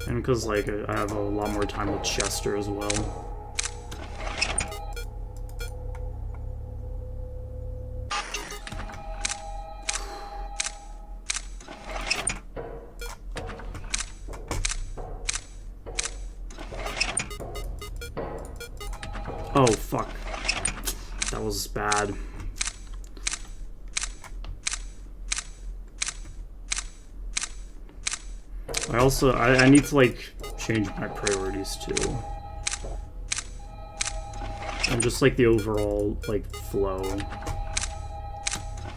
And because, like, I have a lot more time with Chester as well. Oh, fuck. That was bad. I need to, like, change my priorities, too. And just, like, the overall, like, flow.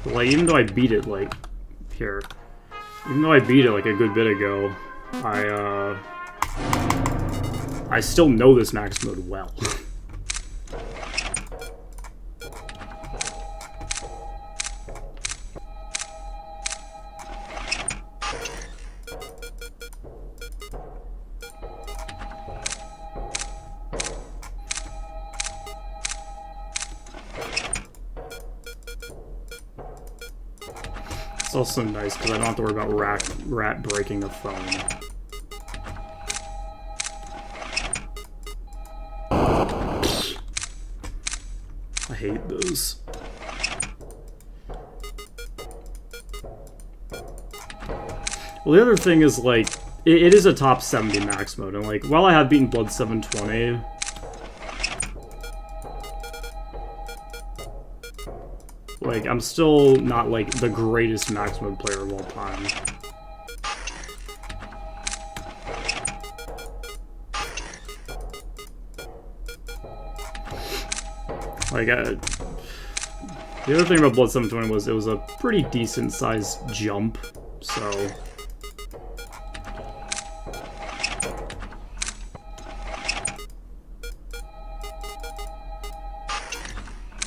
But, like, even though I beat it, like, here. Even though I beat it, like, a good bit ago, I still know this max mode well. It's also nice because I don't have to worry about rat breaking the phone. I hate those. Well, the other thing is, like, it is a top 70 max mode, and, like, while I have beaten Blood 720, like, I'm still not, like, the greatest max mode player of all time. Like, the other thing about Blood 720 was it was a pretty decent sized jump, so...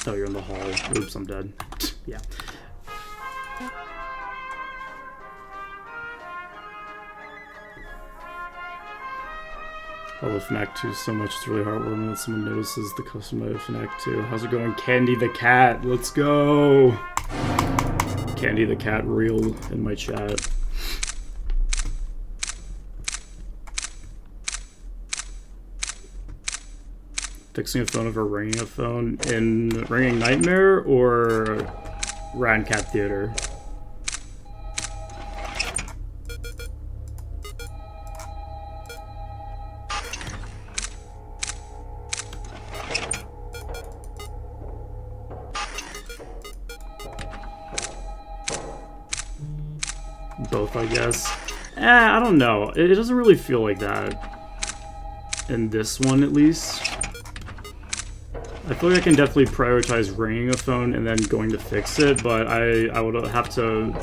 Oh, you're in the hall. Oops, I'm dead. Yeah. I love FNAF 2 so much, it's really heartwarming that someone notices the custom mode of FNAF 2. How's it going? Candy the Cat, let's go! Candy the Cat real in my chat. Fixing a phone over ringing a phone in Ringing Nightmare or Rat Cat Theater? Both, I guess. I don't know. It doesn't really feel like that in this one, at least. I feel like I can definitely prioritize ringing a phone and then going to fix it, but I would have to,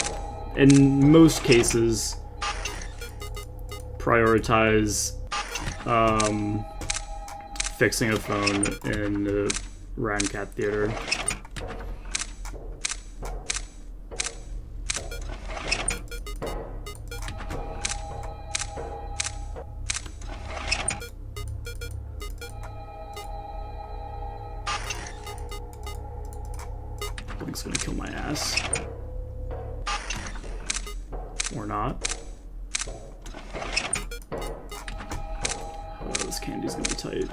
in most cases, prioritize fixing a phone in the Rat Cat Theater. Blink's gonna kill my ass. Or not. Oh, this candy's gonna be tight.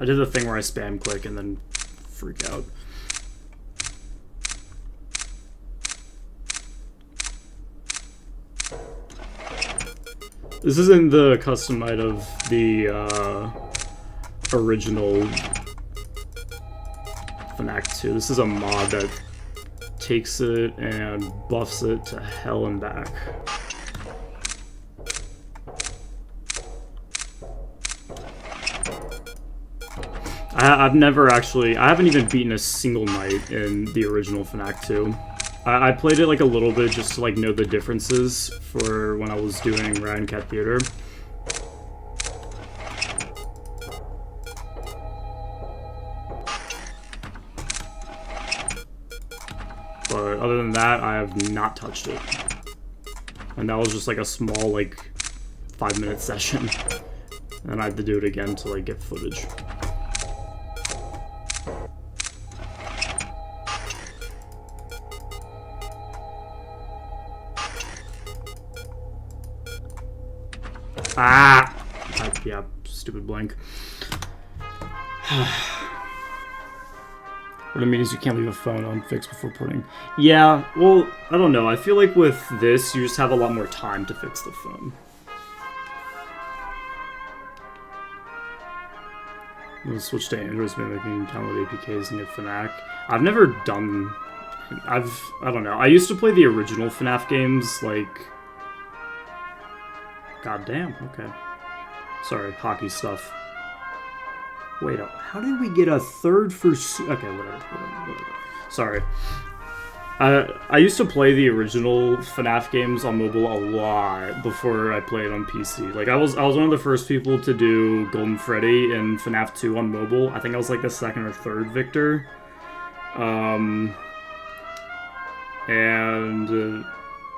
I did the thing where I spam click and then freak out. This isn't the custom night of the original FNAF 2. This is a mod that takes it and buffs it to hell and back. I haven't even beaten a single night in the original FNAF 2. I played it like a little bit just to like know the differences for when I was doing Rat Cat Theater. But other than that, I have not touched it. And that was just like a small like 5-minute session. And I had to do it again to like get footage. Ah! Yeah, stupid blank. What it means is you can't leave a phone unfixed before putting... Yeah, well, I don't know. I feel like with this, you just have a lot more time to fix the phone. We'll switch to Android's been making download APKs and get FNAF. I've never done... I don't know. I used to play the original FNAF games, like... God damn, okay. Sorry, hockey stuff. Wait, how did we get a third for... Okay, whatever. Sorry. I used to play the original FNAF games on mobile a lot before I played on PC. Like, I was one of the first people to do Golden Freddy and FNAF 2 on mobile. I think I was like the second or third victor.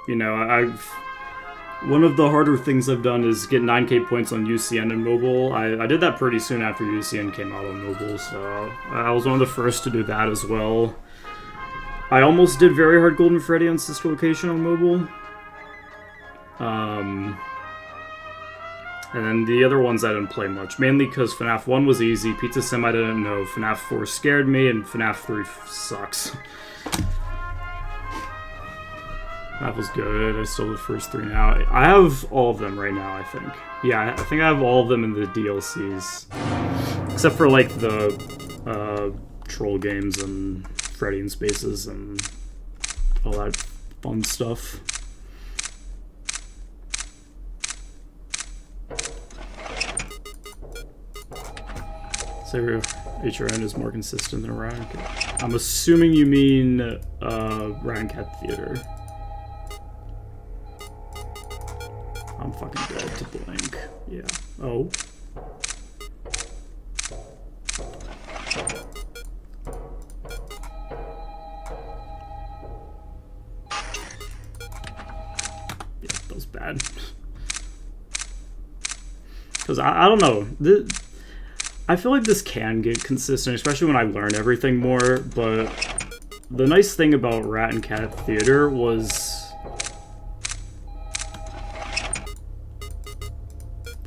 You know, one of the harder things I've done is get 9k points on UCN and mobile. I did that pretty soon after UCN came out on mobile, so I was one of the first to do that as well. I almost did very hard Golden Freddy on Sister Location on mobile. And then the other ones I didn't play much, mainly because FNAF 1 was easy, Pizza Sim I didn't know, FNAF 4 scared me, and FNAF 3 sucks. That was good. I stole the first 3 now. I have all of them right now, I think. Yeah, I think I have all of them in the DLCs. Except for, like, the troll games and Freddy in Spaces and all that fun stuff. So HRN is more consistent than Ryan Cat. I'm assuming you mean Ryan Cat Theater. I'm fucking dead to blank. Yeah. Oh. Yeah, that was bad. Because I don't know. I feel like this can get consistent, especially when I learn everything more, but the nice thing about Rat and Cat Theater was...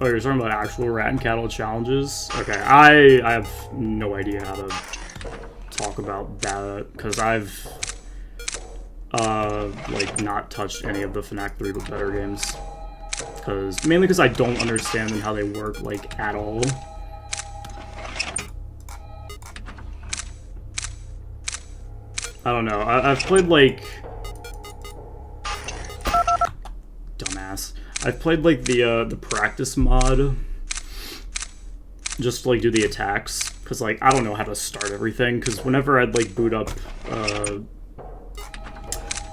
Oh, you're talking about actual Rat and Cattle challenges? Okay, I have no idea how to talk about that, because I've, like, not touched any of the FNAF 3 but better games. Mainly because I don't understand how they work, like, at all. I don't know, I've played, like... Dumbass. I've played, like, the practice mod, just to, like, do the attacks, because, like, I don't know how to start everything, because whenever I'd, like, boot up,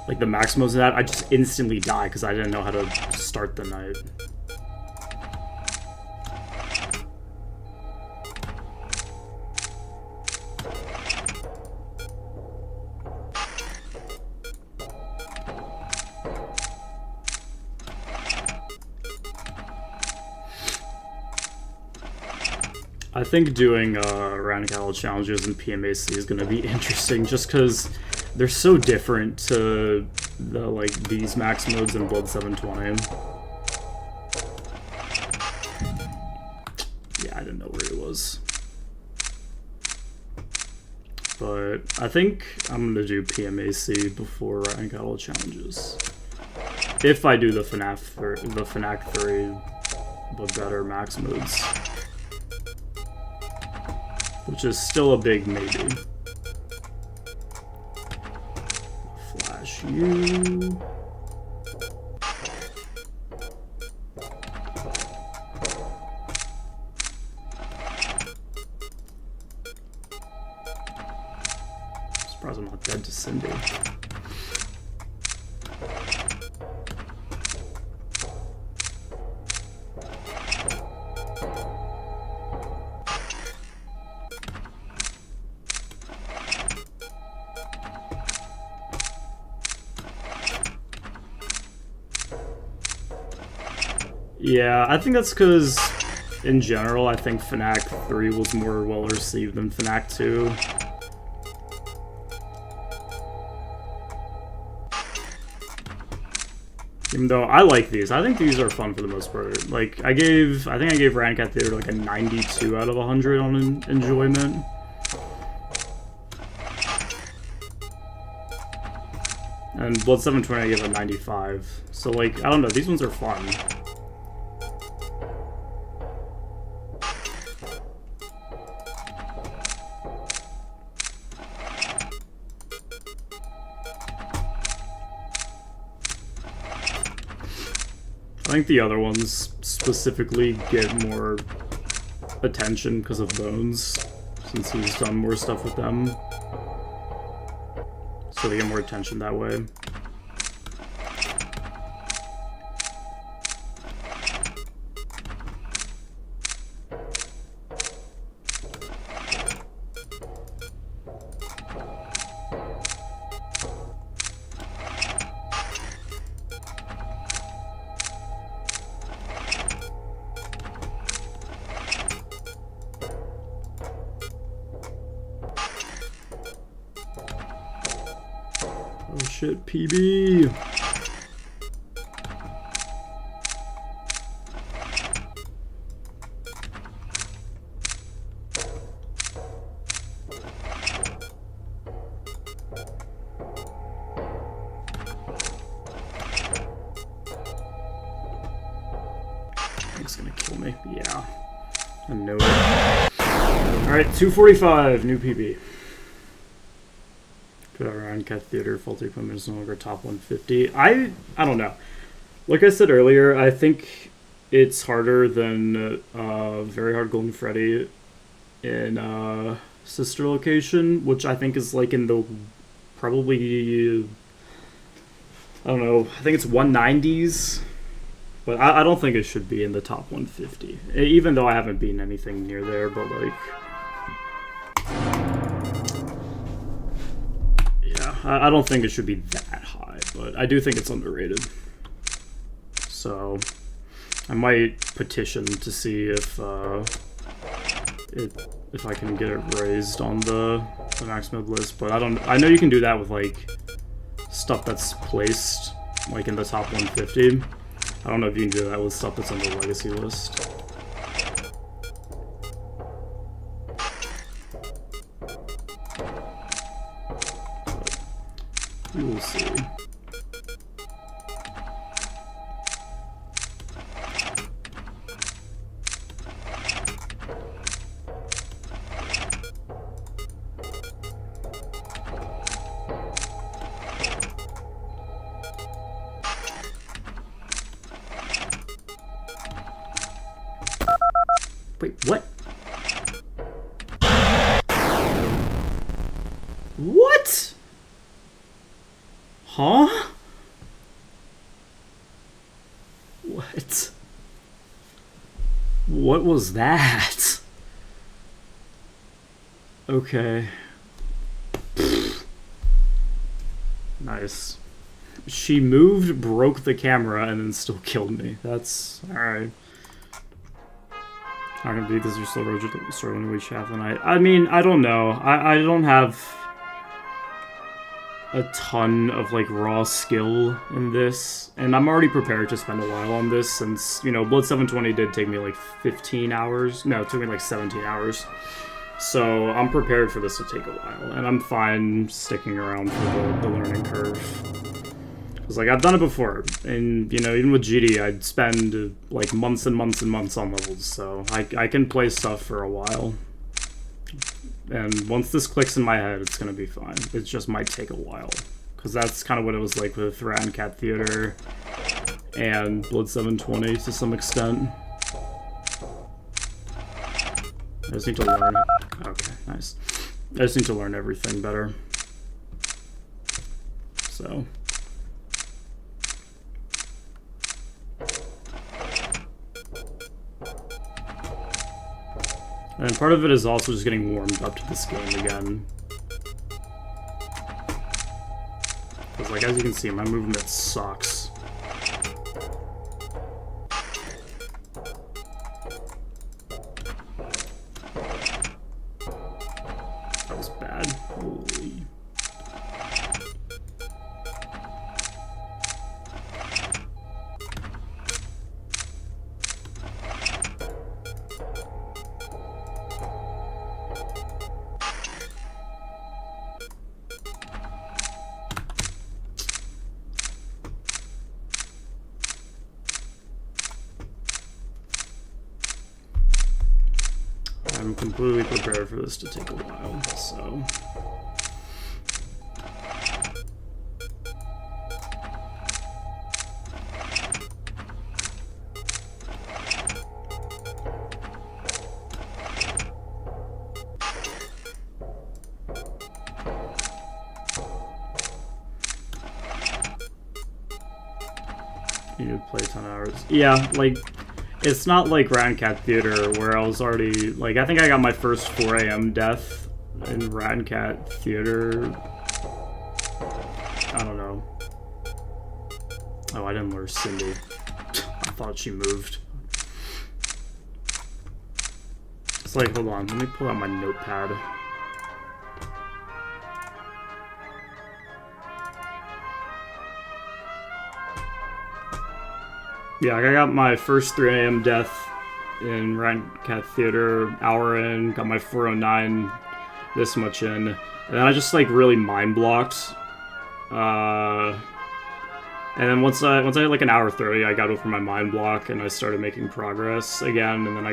like, the max modes of that, I just instantly die, because I didn't know how to start the night. I think doing Random Cattle challenges and PMAC is going to be interesting, just because they're so different to the like these max modes in Blood 720. Yeah, I didn't know where it was, but I think I'm going to do PMAC before Random Cattle challenges. If I do the FNAF or the FNAF 3, but better max modes. Which is still a big maybe. Flash you. Surprised I'm not dead to Cindy. Yeah, I think that's because, in general, I think FNAF 3 was more well-received than FNAF 2. Even though I like these. I think these are fun for the most part. Like, I think I gave Random Cat Theater like a 92 out of 100 on enjoyment. And Blood 720 I give a 95. So, like, I don't know, these ones are fun. I think the other ones specifically get more attention because of Bones, since he's done more stuff with them. So they get more attention that way. Oh shit, PB! It's gonna kill me. Yeah. I know it. Alright, 245, new PB. Around Cat Theater, faulty equipment is no longer top 150. I don't know. Like I said earlier, I think it's harder than Very Hard Golden Freddy in Sister Location, which I think is like in the probably, I don't know, I think it's 190s, but I don't think it should be in the top 150, even though I haven't beaten anything near there, but like, I don't think it should be that high, but I do think it's underrated. So I might petition to see if I can get it raised on the max mid list, but I know you can do that with like stuff that's placed like in the top 150. I don't know if you can do that with stuff that's on the legacy list. We will see. Wait, what? What? Huh? What? What was that? Okay. Nice. She moved, broke the camera, and then still killed me. That's alright. Not gonna be because you're still struggling to reach half the night. I mean, I don't know. I don't have a ton of like raw skill in this, and I'm already prepared to spend a while on this since, you know, Blood 720 did take me like 15 hours. No, it took me like 17 hours. So I'm prepared for this to take a while, and I'm fine sticking around for the learning curve. Because like I've done it before, and you know, even with GD, I'd spend like months and months and months on levels, so I can play stuff for a while. And once this clicks in my head, it's gonna be fine. It just might take a while, because that's kind of what it was like with Rat and Cat Theater and Blood 720 to some extent. I just need to learn. Okay, nice. I just need to learn everything better. So. And part of it is also just getting warmed up to this game again. Because, like, as you can see, my movement sucks. That was bad. Holy. I'm completely prepared for this to take a while, so... You need to play 10 hours. Yeah, like, it's not like Rat and Cat Theater where I was already, like, I think I got my first 4 a.m. death in Rat and Cat Theater. I don't know. Oh, I didn't lure Cindy. I thought she moved. It's like, hold on, let me pull out my notepad. Yeah, I got my first 3 a.m. death in Rat and Cat Theater, hour in, got my 409 this much in, and then I just like really mind blocked. And then once I had like an hour 30, I got over my mind block and I started making progress again, and then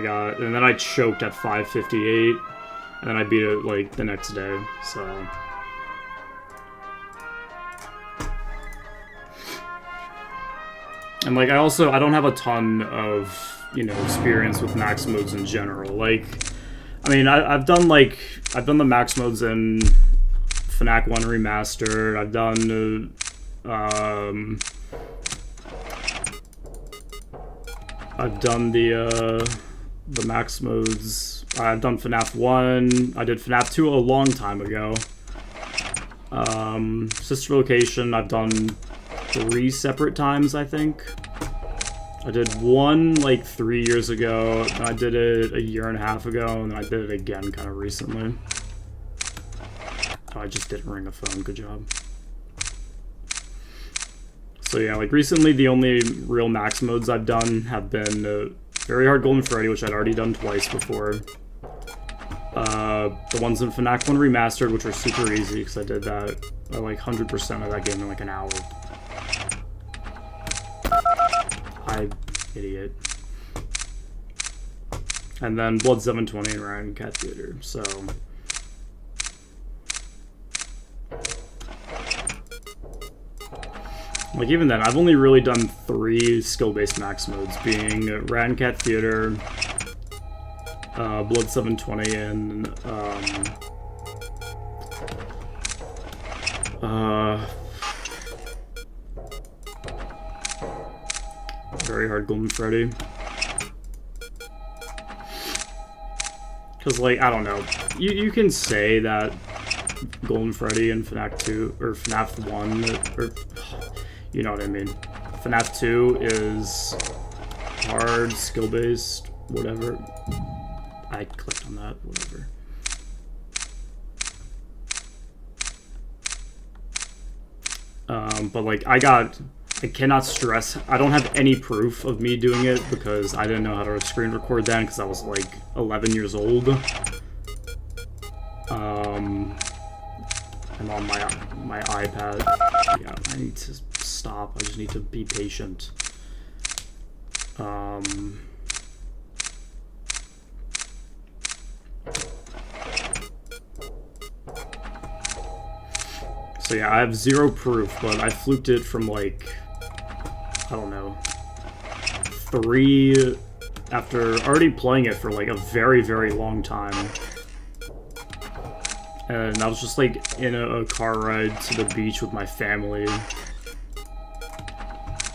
I choked at 5:58, and then I beat it like the next day, so. And like I don't have a ton of, you know, experience with max modes in general. Like, I mean, I've done the max modes in FNAF 1 Remastered. I've done the max modes. I've done FNAF 1. I did FNAF 2 a long time ago. Sister Location, I've done 3 separate times, I think. I did one like 3 years ago, and I did it a year and a half ago, and then I did it again kind of recently. Oh, I just didn't ring a phone, good job. So yeah, like recently the only real max modes I've done have been Very Hard Golden Freddy, which I'd already done twice before. The ones in FNAF 1 Remastered, which are super easy, because I did that, I like 100% of that game in like an hour. Idiot. And then Blood 720 and Rat and Cat Theater, so... Like, even then, I've only really done 3 skill-based max modes, being Rat and Cat Theater, Blood 720, and, Very Hard Golden Freddy. Because, like, I don't know. You can say that Golden Freddy and FNAF 2, or FNAF 1, or... You know what I mean. FNAF 2 is hard, skill-based, whatever. I clicked on that, whatever. But, like, I cannot stress, I don't have any proof of me doing it because I didn't know how to screen record then because I was like 11 years old. And on my iPad, yeah, I need to stop, I just need to be patient. So yeah, I have 0 proof, but I fluked it from like, I don't know, 3 after already playing it for like a very, very long time. And I was just like in a car ride to the beach with my family.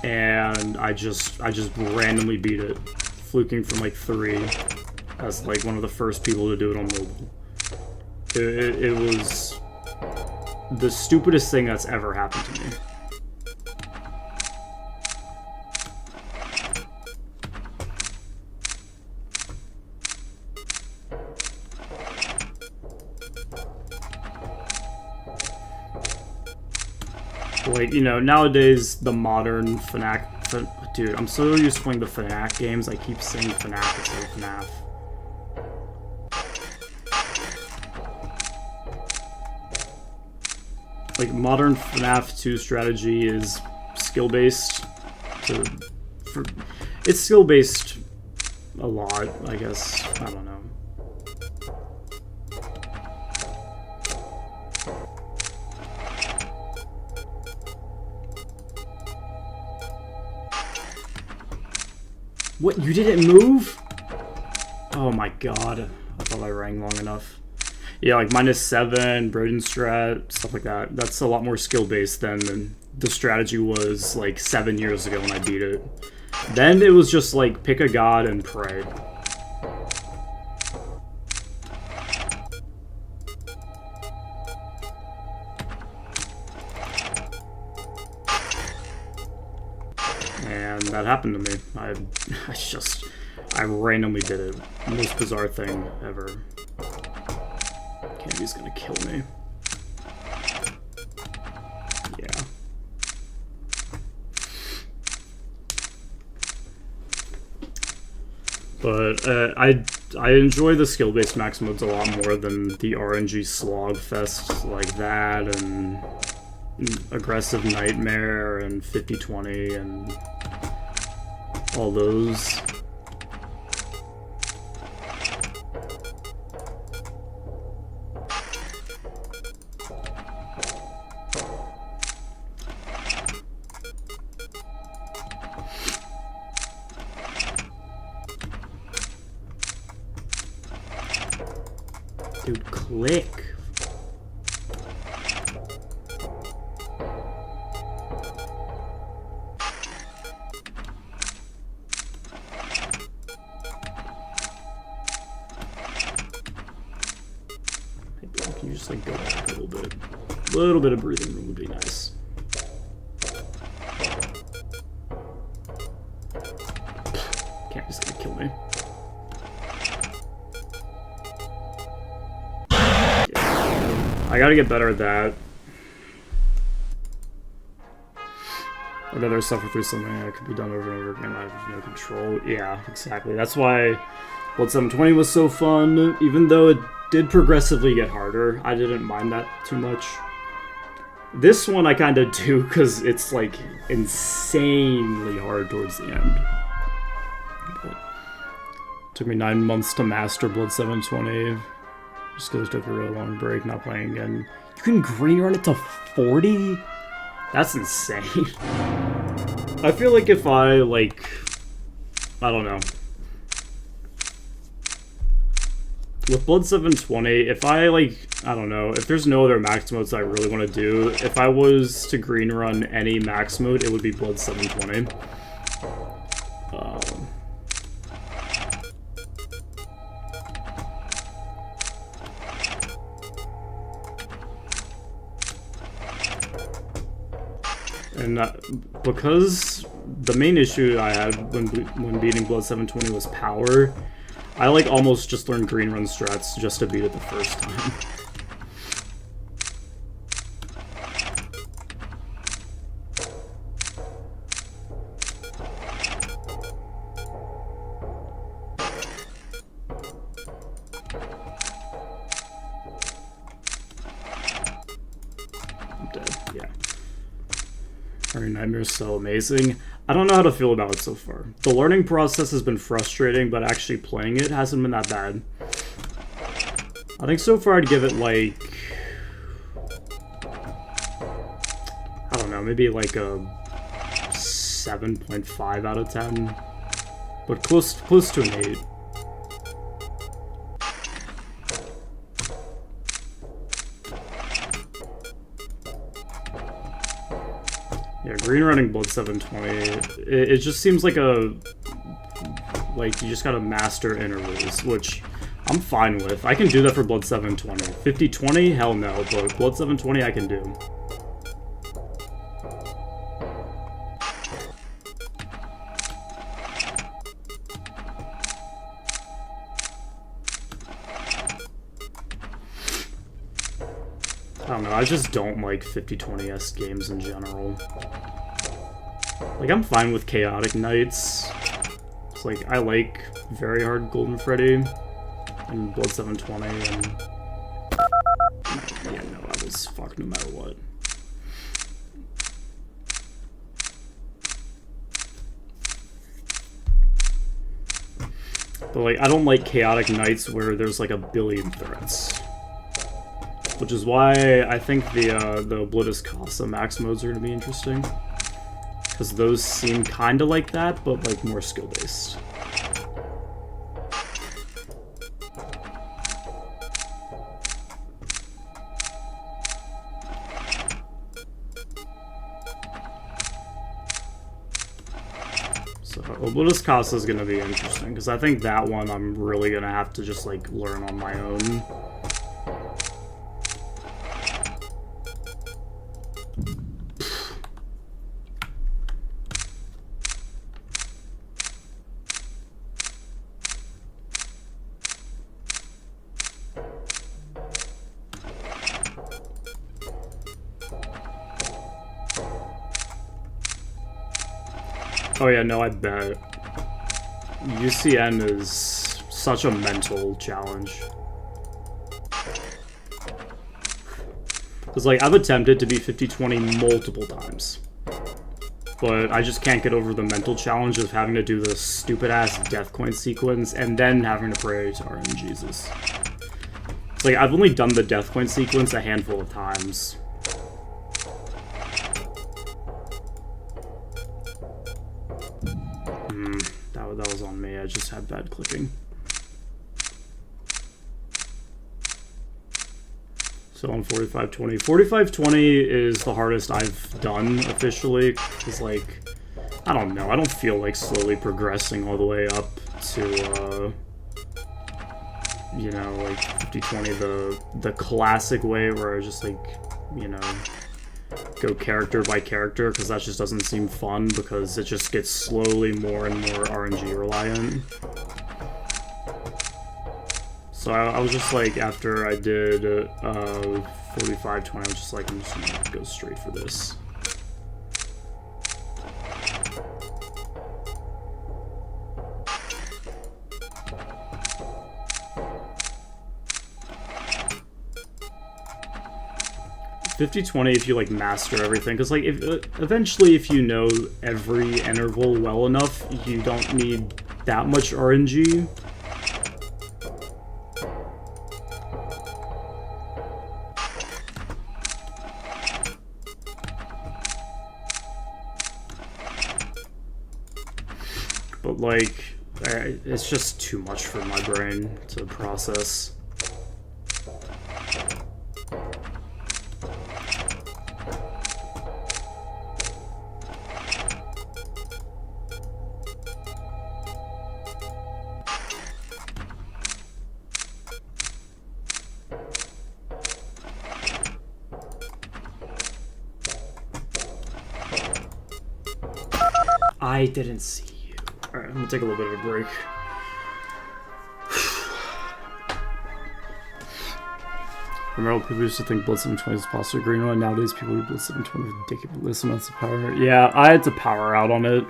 And I just randomly beat it, fluking from like 3 as like one of the first people to do it on mobile. It was the stupidest thing that's ever happened to me. Like, you know, nowadays the modern FNAF... Dude, I'm so used to playing the FNAF games, I keep saying FNAF instead of FNAF. Like, modern FNAF 2 strategy is skill-based. It's skill-based a lot, I guess. I don't know. What, you didn't move? Oh my god. I thought I rang long enough. Yeah, like -7, Broden strat, stuff like that. That's a lot more skill-based than the strategy was like 7 years ago when I beat it. Then it was just like, pick a god and pray. And that happened to me. I randomly did it. Most bizarre thing ever. Candy's gonna kill me. Yeah. But I enjoy the skill-based max modes a lot more than the RNG slog fest like that, and aggressive nightmare and 50-20 and all those. Dude, click. Can you just like go back a little bit? A little bit of breathing room would be nice. Can't just gonna kill me. I gotta get better at that. I'd rather suffer through something that could be done over and over again. I have no control. Yeah, exactly. That's why Blood 720 was so fun. Even though it did progressively get harder, I didn't mind that too much. This one I kind of do, because it's like insanely hard towards the end. But took me 9 months to master Blood 720. Just because I took a real long break, not playing again. You can green run it to 40? That's insane. I feel like if I, like, I don't know. With Blood 720, if I, like, I don't know, if there's no other max modes I really want to do, if I was to green run any max mode, it would be Blood 720. And because the main issue I had when beating Blood 720 was power, I like almost just learned green run strats just to beat it the first time. I'm dead, yeah. Nightmare is so amazing. I don't know how to feel about it so far. The learning process has been frustrating, but actually playing it hasn't been that bad. I think so far I'd give it like, I don't know, maybe like a 7.5 out of 10, but close to an 8. Yeah, green running Blood 720, it just seems like you just gotta master intervals, which I'm fine with. I can do that for Blood 720. 50-20? Hell no, but Blood 720 I can do. I don't know, I just don't like 50-20-S games in general. Like, I'm fine with Chaotic Knights. It's like, I like very hard Golden Freddy and Blood 720, and yeah, no, I was fucked no matter what. But like, I don't like Chaotic Knights where there's like a billion threats. Which is why I think the Oblitus Casa max modes are going to be interesting. Because those seem kind of like that, but like more skill-based. Well, Buddha's Casa is gonna be interesting, because I think that one I'm really gonna have to just, like, learn on my own. Oh yeah, no, I bet. UCN is such a mental challenge. Because, like, I've attempted to be 50-20 multiple times. But I just can't get over the mental challenge of having to do this stupid-ass death coin sequence and then having to pray to RNGesus. It's like, I've only done the death coin sequence a handful of times. That was on me. I just had bad clicking. So on 45-20. 45-20 is the hardest I've done officially. Because, like, I don't know. I don't feel like slowly progressing all the way up to, you know, like 50-20, the classic way where I just, like, you know, go character by character, because that just doesn't seem fun, because it just gets slowly more and more RNG reliant. So I was just like, after I did 45-20, I was just like, I'm just gonna go straight for this. If you, like, master everything, because, like, eventually if you know every interval well enough, you don't need that much RNG. But, like, it's just too much for my brain to process. I didn't see you. Alright, I'm gonna take a little bit of a break. Remember, people used to think Blood 720 was possibly green one. Nowadays, people use Blood 720 with ridiculous amounts of power. Yeah, I had to power out on it.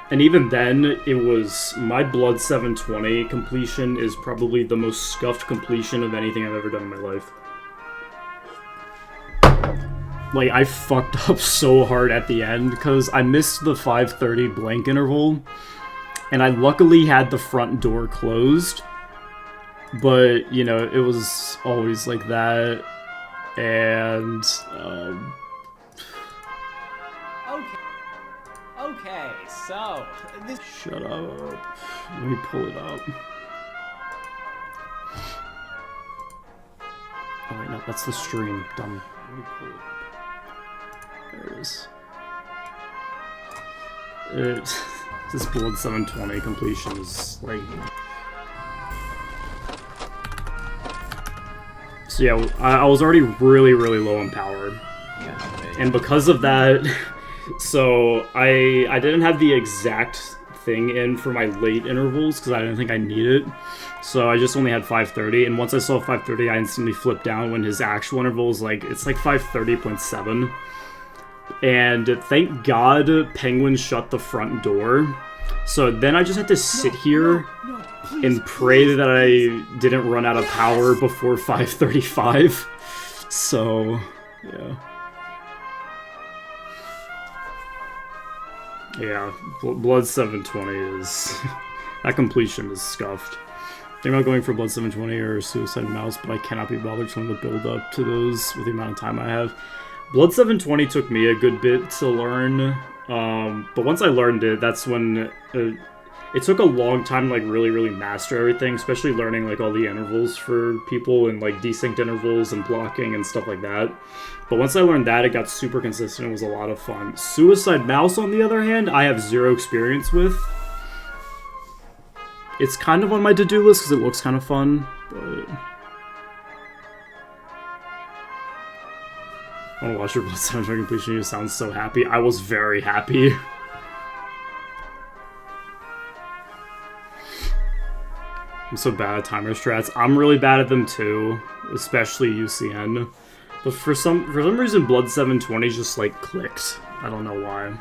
And even then, it was... My Blood 720 completion is probably the most scuffed completion of anything I've ever done in my life. Like, I fucked up so hard at the end, because I missed the 5:30 blank interval, and I luckily had the front door closed, but, you know, it was always like that, and, Okay, so... This Shut up. Let me pull it up. Oh wait, no, that's the stream. Dumb. Let me pull it up. There it is. This Blood 720 completion is like... So yeah, I was already really, really low on power. And because of that, so I didn't have the exact thing in for my late intervals, because I didn't think I needed it. So I just only had 5:30, and once I saw 5:30, I instantly flipped down when his actual interval is like, it's like 5:30.7. And thank God Penguin shut the front door. So then I just had to sit here and pray that I didn't run out of power before 5:35. So, yeah. Yeah, Blood 720 is... that completion is scuffed. Thinking about going for Blood 720 or Suicide Mouse, but I cannot be bothered trying to build up to those with the amount of time I have. Blood 720 took me a good bit to learn, but once I learned it, that's when... it took a long time to like really master everything, especially learning like all the intervals for people and like desynced intervals and blocking and stuff like that. But once I learned that, it got super consistent. It was a lot of fun. Suicide Mouse, on the other hand, I have zero experience with. It's kind of on my to-do list because it looks kind of fun, but I want to watch your Blood 7 completion. You sound so happy. I was very happy. I'm so bad at timer strats. I'm really bad at them too, especially UCN. But for some reason, Blood 720 just like clicked. I don't know why.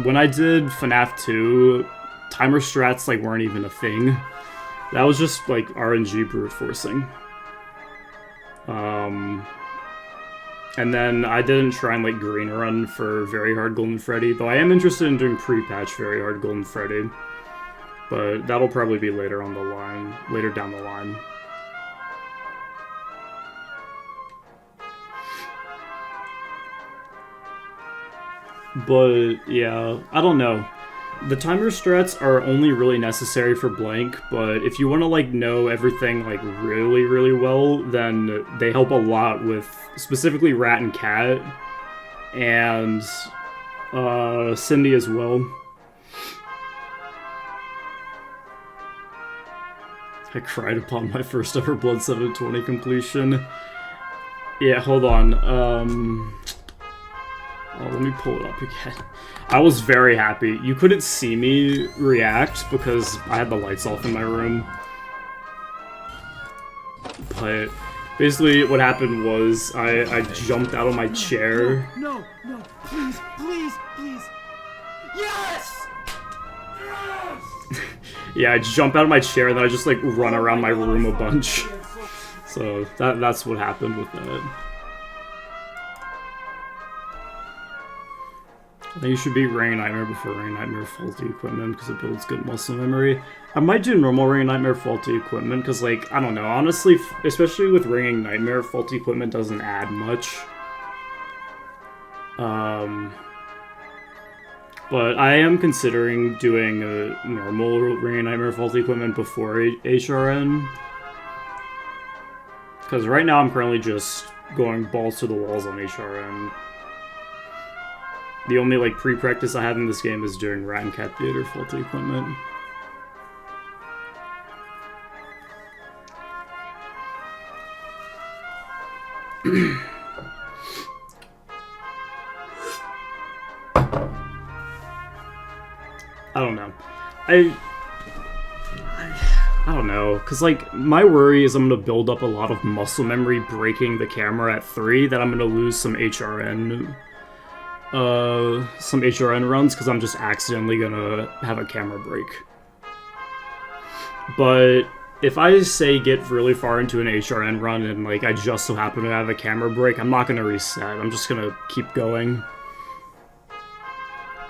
When I did FNAF 2, timer strats like weren't even a thing. That was just like RNG brute forcing. And then I didn't try and like green run for Very Hard Golden Freddy, though I am interested in doing pre-patch Very Hard Golden Freddy. But that'll probably be later on the line, later down the line. But yeah, I don't know. The timer strats are only really necessary for blank, but if you want to like know everything like really well, then they help a lot with specifically Rat and Cat and Cindy as well. I cried upon my first ever Blood 720 completion. Yeah, hold on. Oh, let me pull it up again. I was very happy. You couldn't see me react because I had the lights off in my room. But basically what happened was I jumped out of my chair. No, please. Yes! Yeah, I jump out of my chair and then I just like run around my room a bunch. So that's what happened with that. I think you should beat Ring Nightmare before Ring Nightmare Faulty Equipment because it builds good muscle memory. I might do normal Ring Nightmare Faulty Equipment because, like, I don't know, honestly, especially with Ringing Nightmare, Faulty Equipment doesn't add much. But I am considering doing a normal Ringing Nightmare Faulty Equipment before HRN. Because right now I'm currently just going balls to the walls on HRN. The only, like, pre-practice I have in this game is doing Rat and Cat Theater Faulty Equipment. I don't know. I don't know, because, like, my worry is I'm going to build up a lot of muscle memory breaking the camera at 3, that I'm going to lose some HRN runs because I'm just accidentally gonna have a camera break. But if I say get really far into an HRN run and like I just so happen to have a camera break, I'm not gonna reset. I'm just gonna keep going.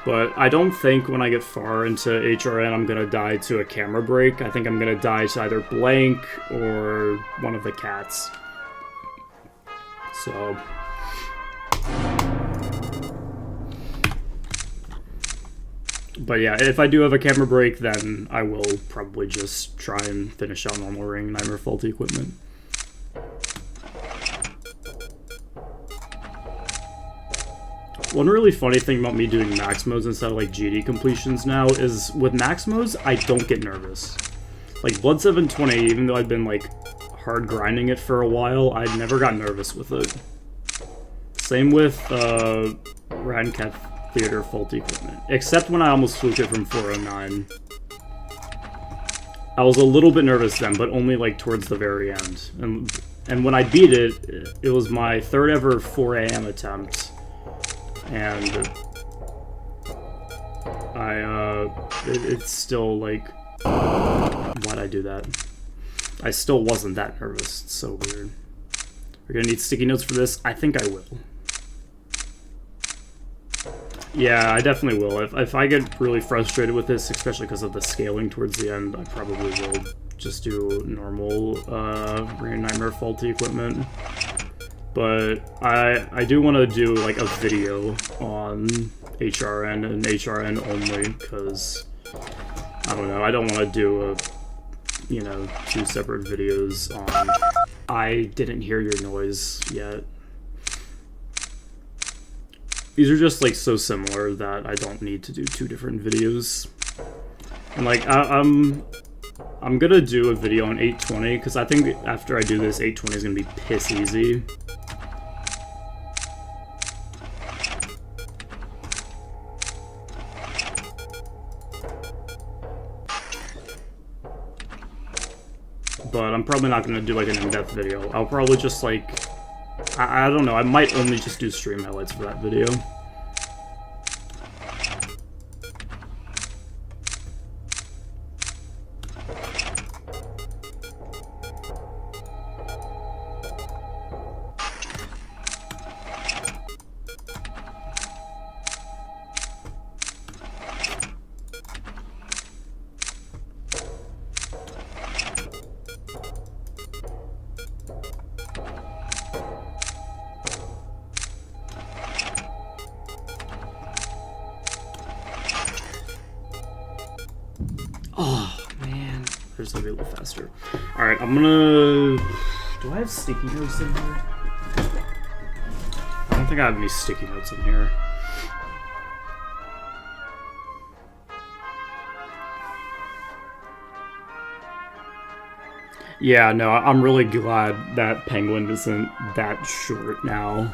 But I don't think when I get far into HRN I'm gonna die to a camera break. I think I'm gonna die to either blank or one of the cats. So but yeah, if I do have a camera break, then I will probably just try and finish out normal Ring Nightmare Faulty Equipment. One really funny thing about me doing max modes instead of like GD completions now is with max modes, I don't get nervous. Like Blood 720, even though I've been like hard grinding it for a while, I never got nervous with it. Same with Rat and Cat Theater Faulty Equipment, except when I almost fluked it from 409. I was a little bit nervous then, but only like towards the very end. And when I beat it, it was my third ever 4 AM attempt, and it's still like, why'd I do that? I still wasn't that nervous. It's so weird. We're gonna need sticky notes for this. I think I will. Yeah, I definitely will. If I get really frustrated with this, especially because of the scaling towards the end, I probably will just do normal Ring Nightmare Faulty Equipment. But I do want to do like a video on HRN and HRN only, because I don't know, I don't want to do two separate videos on I didn't hear your noise yet. These are just like so similar that I don't need to do two different videos. And like I'm gonna do a video on 820 because I think after I do this, 820 is gonna be piss easy. But I'm probably not gonna do like an in-depth video. I'll probably just like I don't know, I might only just do stream highlights for that video. Oh, man. There's gonna be a little faster. Alright, I'm gonna... Do I have sticky notes in here? I don't think I have any sticky notes in here. Yeah, no, I'm really glad that Penguin isn't that short now.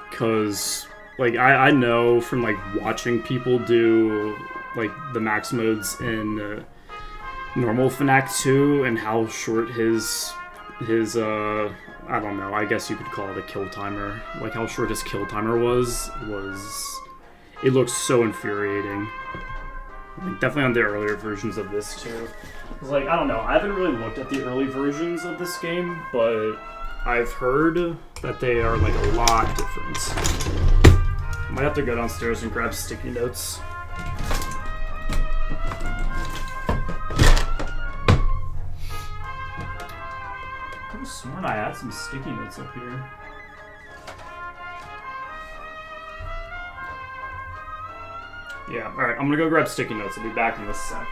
Because... like, I know from, like, watching people do, like, the max modes in normal FNAF 2 and how short his I don't know, I guess you could call it a kill timer. Like, how short his kill timer was, it looks so infuriating. Like, definitely on the earlier versions of this, too. Because, like, I don't know, I haven't really looked at the early versions of this game, but I've heard that they are, like, a lot different. Might have to go downstairs and grab sticky notes. I could have sworn I had some sticky notes up here. Yeah, alright, I'm gonna go grab sticky notes. I'll be back in a sec.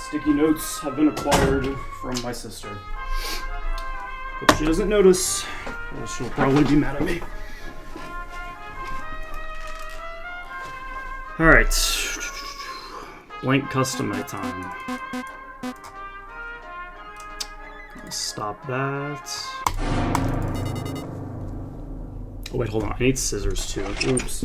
Sticky notes have been acquired from my sister. Hope she doesn't notice, or she'll probably be mad at me. Alright. Blank custom time. Gonna stop that. Oh wait, hold on. I need scissors too. Oops.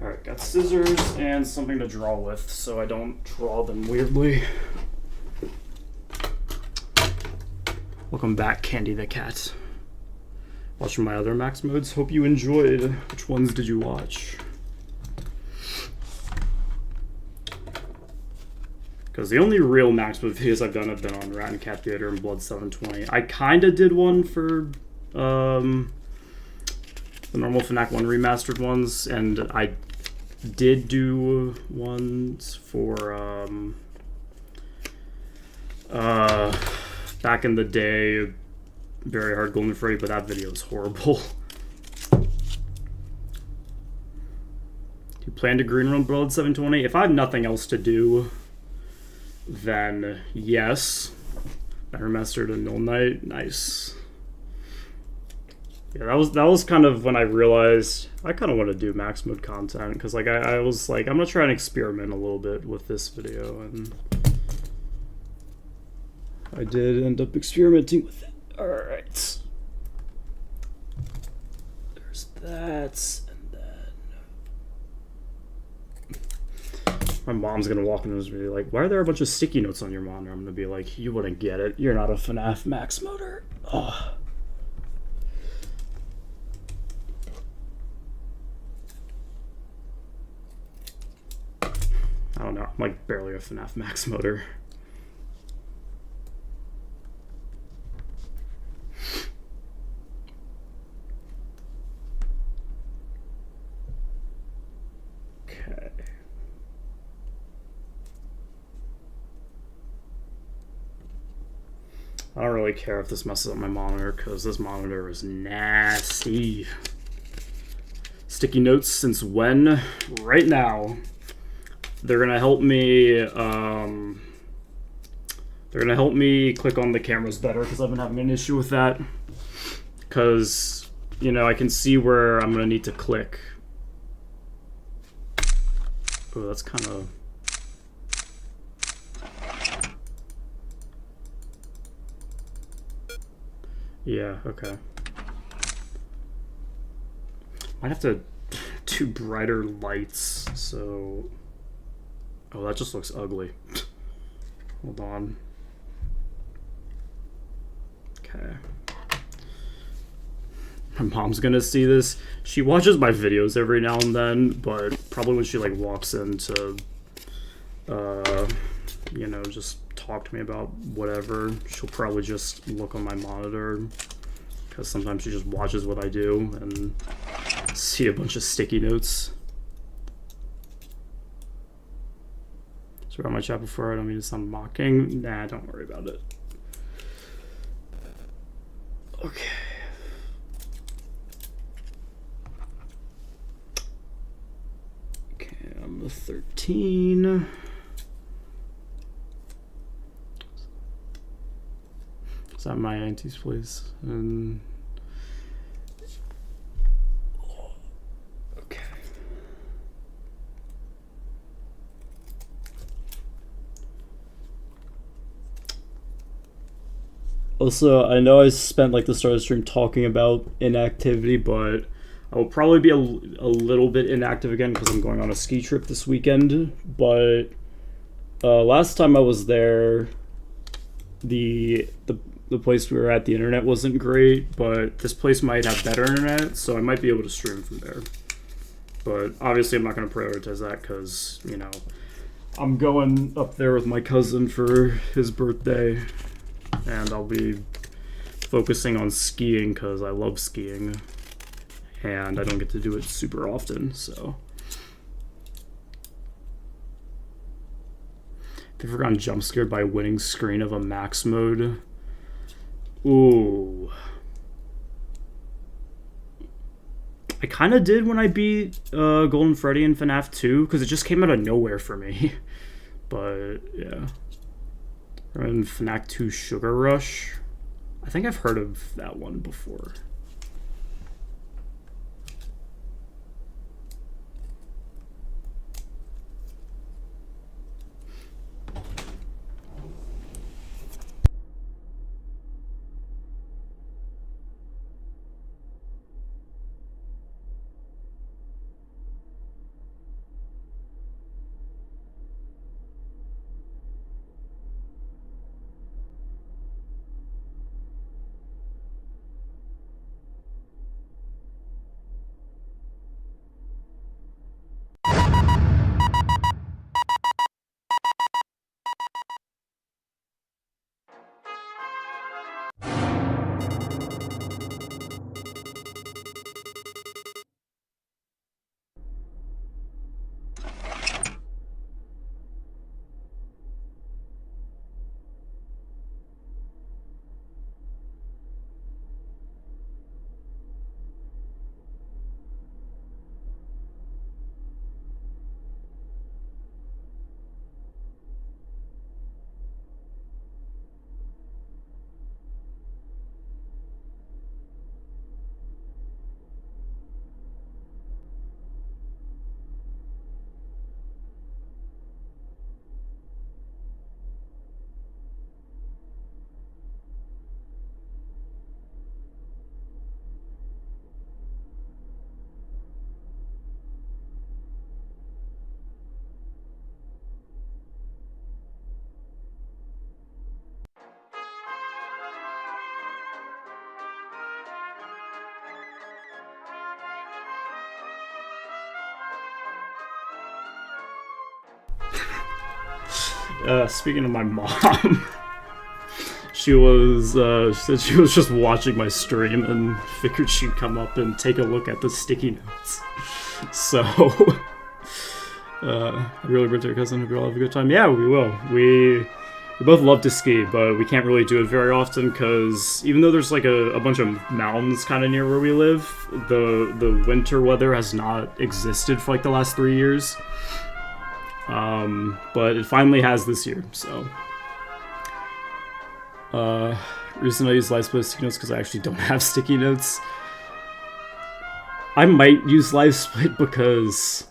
Alright, got scissors and something to draw with so I don't draw them weirdly. Welcome back, Candy the Cat. Watching my other max modes. Hope you enjoyed. Which ones did you watch? Because the only real max mode videos I've done have been on Rat and Cat Theater and Blood 720. I kind of did one for the normal FNAF 1 remastered ones, and I did do ones for back in the day, Very Hard Golden Freddy, but that video is horrible. Do you plan to green room Blood 720? If I have nothing else to do, then yes. I remastered a Null Knight. Nice. Yeah, that was kind of when I realized I kind of want to do max mode content, because like I was like, I'm gonna try and experiment a little bit with this video, and I did end up experimenting with it. All right, there's that, and then my mom's gonna walk in and be like, "Why are there a bunch of sticky notes on your monitor?" I'm gonna be like, "You wouldn't get it. You're not a FNAF max moder." Oh. I don't know, I'm like barely a FNAF max moder. Okay. I don't really care if this messes up my monitor, because this monitor is nasty. Sticky notes since when? Right now. They're gonna help me. They're gonna help me click on the cameras better, because I've been having an issue with that. Because, you know, I can see where I'm gonna need to click. Oh, that's kind of. Yeah, okay. Might have to do brighter lights, so... Oh, that just looks ugly. Hold on. Okay. My mom's gonna see this. She watches my videos every now and then, but probably when she like walks in to, you know, just talk to me about whatever, she'll probably just look on my monitor, because sometimes she just watches what I do and see a bunch of sticky notes. Sorry about my chat before, I don't mean to sound mocking. Nah, don't worry about it. Okay. Okay, I'm the 13. Is that my auntie's place? And okay. Also, I know I spent like the start of the stream talking about inactivity, but I will probably be a little bit inactive again because I'm going on a ski trip this weekend. But last time I was there, the place we were at, the internet wasn't great, but this place might have better internet, so I might be able to stream from there. But obviously I'm not going to prioritize that because, you know, I'm going up there with my cousin for his birthday, and I'll be focusing on skiing because I love skiing, and I don't get to do it super often, so. Have you ever gotten jump scared by a winning screen of a max mode? Ooh. I kind of did when I beat Golden Freddy in FNAF 2, because it just came out of nowhere for me. But, yeah. Or in FNAF 2 Sugar Rush. I think I've heard of that one before. Speaking of my mom, she said she was just watching my stream and figured she'd come up and take a look at the sticky notes. So, really bring to your cousin, hope you all have a good time. Yeah, we will. We both love to ski, but we can't really do it very often because even though there's like a bunch of mountains kind of near where we live, the winter weather has not existed for like the last 3 years. But it finally has this year, so. Reason I use live split sticky notes because I actually don't have sticky notes. I might use live split because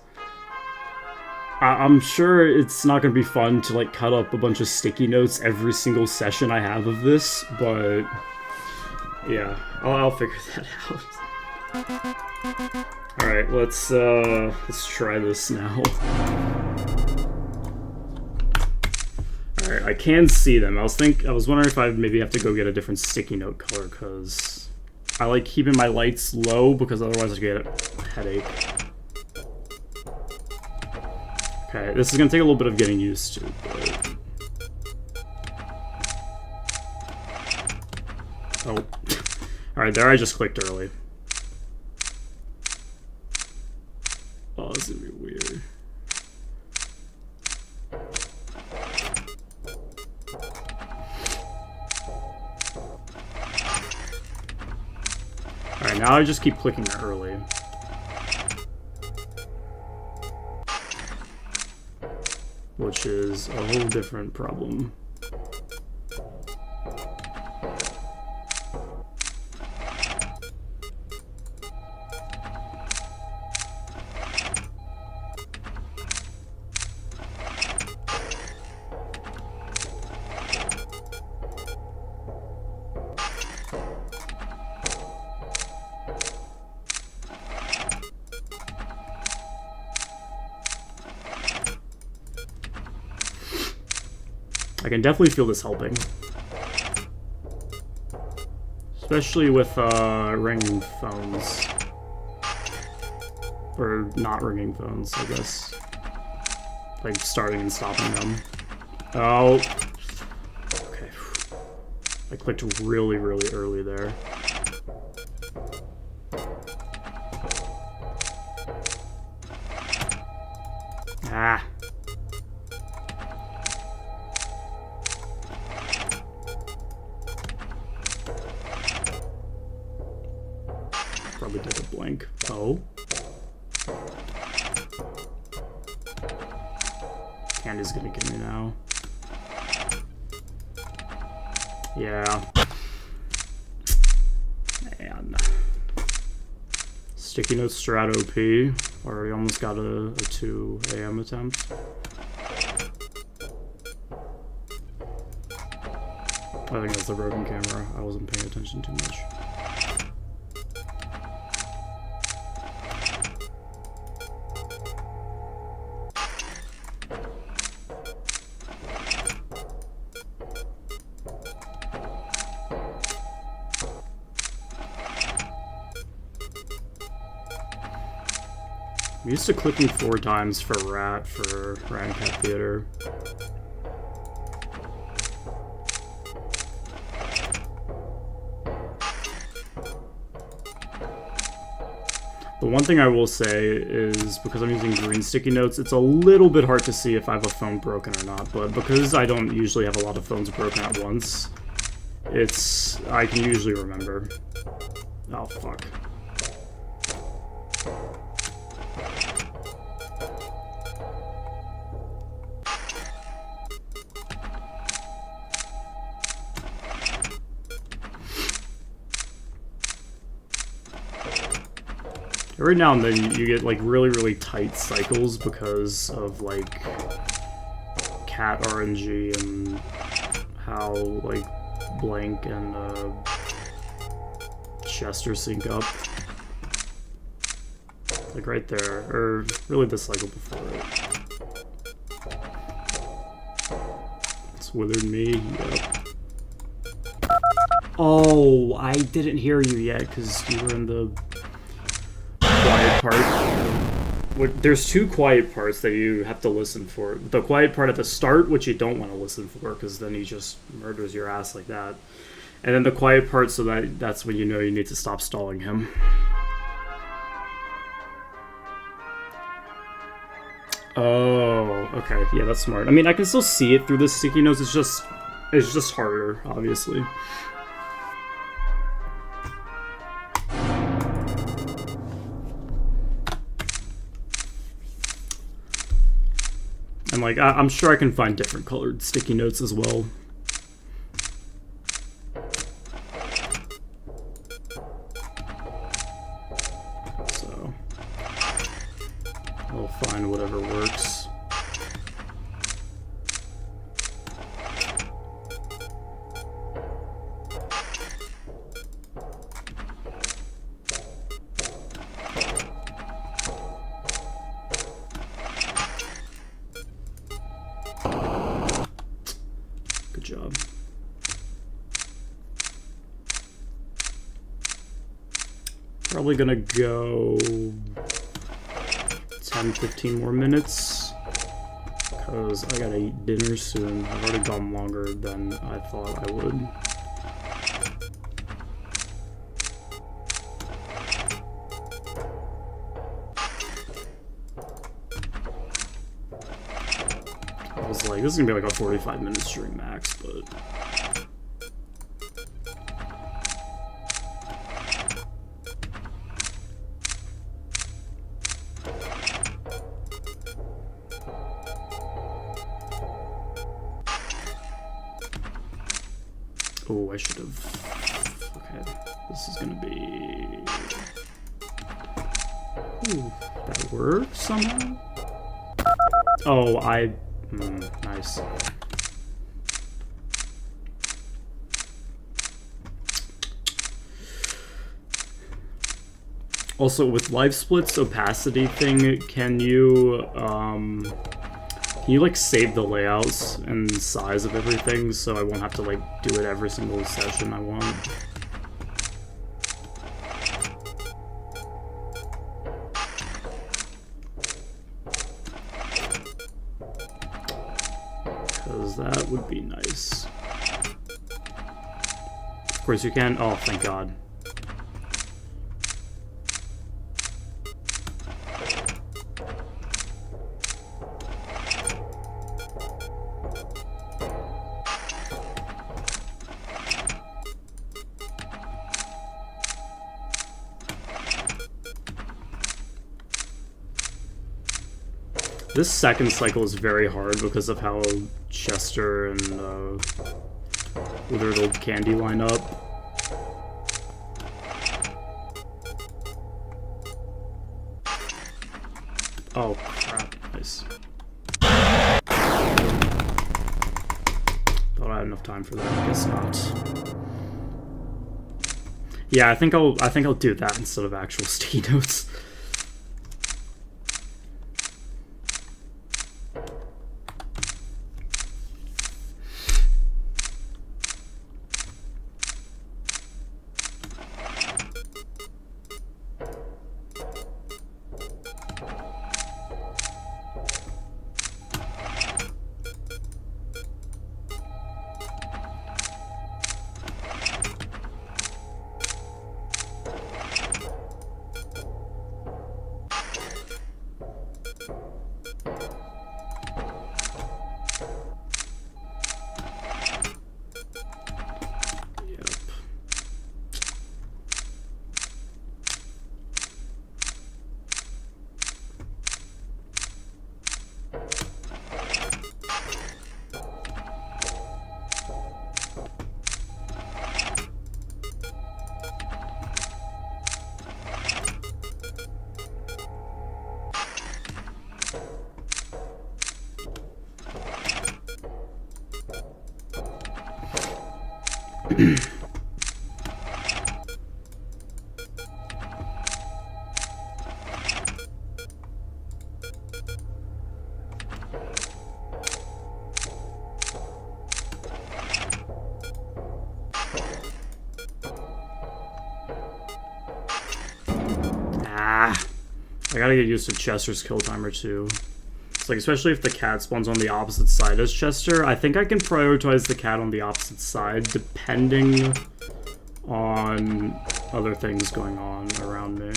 I'm sure it's not going to be fun to like cut up a bunch of sticky notes every single session I have of this, but yeah, I'll figure that out. All right, let's try this now. All right, I can see them. I was wondering if I maybe have to go get a different sticky note color because I like keeping my lights low because otherwise I get a headache. Okay, this is gonna take a little bit of getting used to, but... Oh. Alright, there I just clicked early. Oh, this is gonna be weird. Alright, now I just keep clicking early. Which is a whole different problem. I can definitely feel this helping. Especially with ringing phones. Or not ringing phones, I guess. Like starting and stopping them. Oh. Okay. I clicked really, really early there. Ah. Probably did a blank. Oh. Candy's gonna get me now. Yeah. Man. Sticky Notes Strat OP. Already almost got a 2 AM attempt. I think that's the broken camera. I wasn't paying attention too much. I'm used to clicking 4 times for Rat and Cat Theater. The one thing I will say is, because I'm using green sticky notes, it's a little bit hard to see if I have a phone broken or not, but because I don't usually have a lot of phones broken at once, I can usually remember. Oh, fuck. Every now and then you get like really, really tight cycles because of like cat RNG and how like Blank and Chester sync up. Like right there, or really the cycle before it. It's withered me, yep. Oh, I didn't hear you yet because you were in the quiet part. there's two quiet parts that you have to listen for. The quiet part at the start, which you don't want to listen for, because then he just murders your ass like that. And then the quiet part, so that's when you know you need to stop stalling him. Oh, okay. Yeah, that's smart. I mean, I can still see it through the sticky notes. It's just harder, obviously. And like, I'm sure I can find different colored sticky notes as well. So I'll find whatever works. Good job. Probably gonna go 10-15 more minutes because I gotta eat dinner soon. I've already gone longer than I thought I would. I was like, this is gonna be like a 45-minute stream max, but oh, I should have. Okay, this is gonna be. Ooh, that works somehow. Oh, nice. Also, with live splits opacity thing, can you like save the layouts and size of everything so I won't have to like do it every single session I want? Because that would be nice. Of course you can. Oh, thank God. This second cycle is very hard because of how Chester and Withered Old Candy line up. Oh crap, nice. Thought I had enough time for that, I guess not. Yeah, I think I'll do that instead of actual sticky notes. I gotta get used to Chester's kill timer too. It's like, especially if the cat spawns on the opposite side as Chester, I think I can prioritize the cat on the opposite side depending on other things going on around me.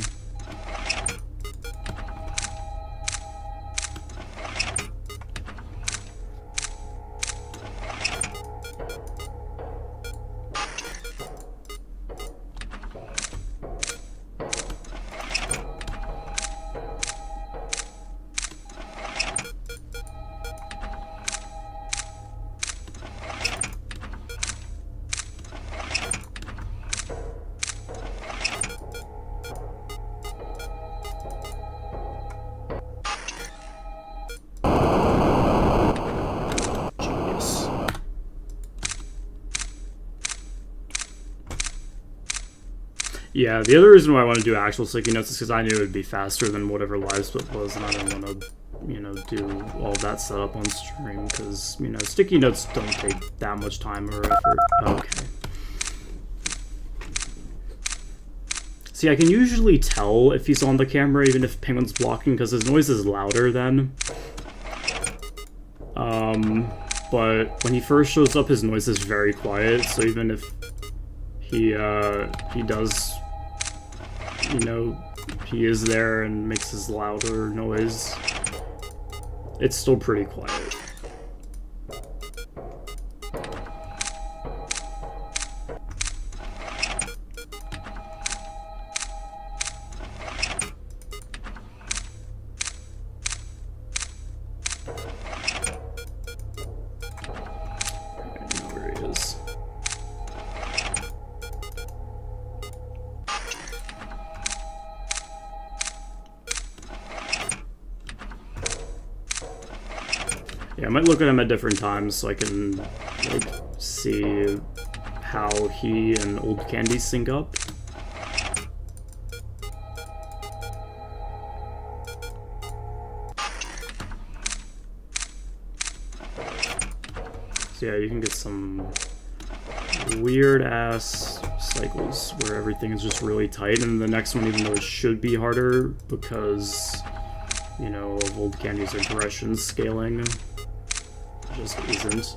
Yeah, the other reason why I want to do actual sticky notes is because I knew it would be faster than whatever live split was, and I don't want to, you know, do all that setup on stream, because, you know, sticky notes don't take that much time or effort. Okay. See, I can usually tell if he's on the camera, even if Penguin's blocking, because his noise is louder then. But when he first shows up, his noise is very quiet, so even if he does, you know, he is there and makes his louder noise, it's still pretty quiet. Yeah, I might look at him at different times so I can, like, see how he and Old Candy sync up. So yeah, you can get some weird-ass cycles where everything is just really tight, and the next one, even though it should be harder because, you know, of Old Candy's aggression scaling, just isn't.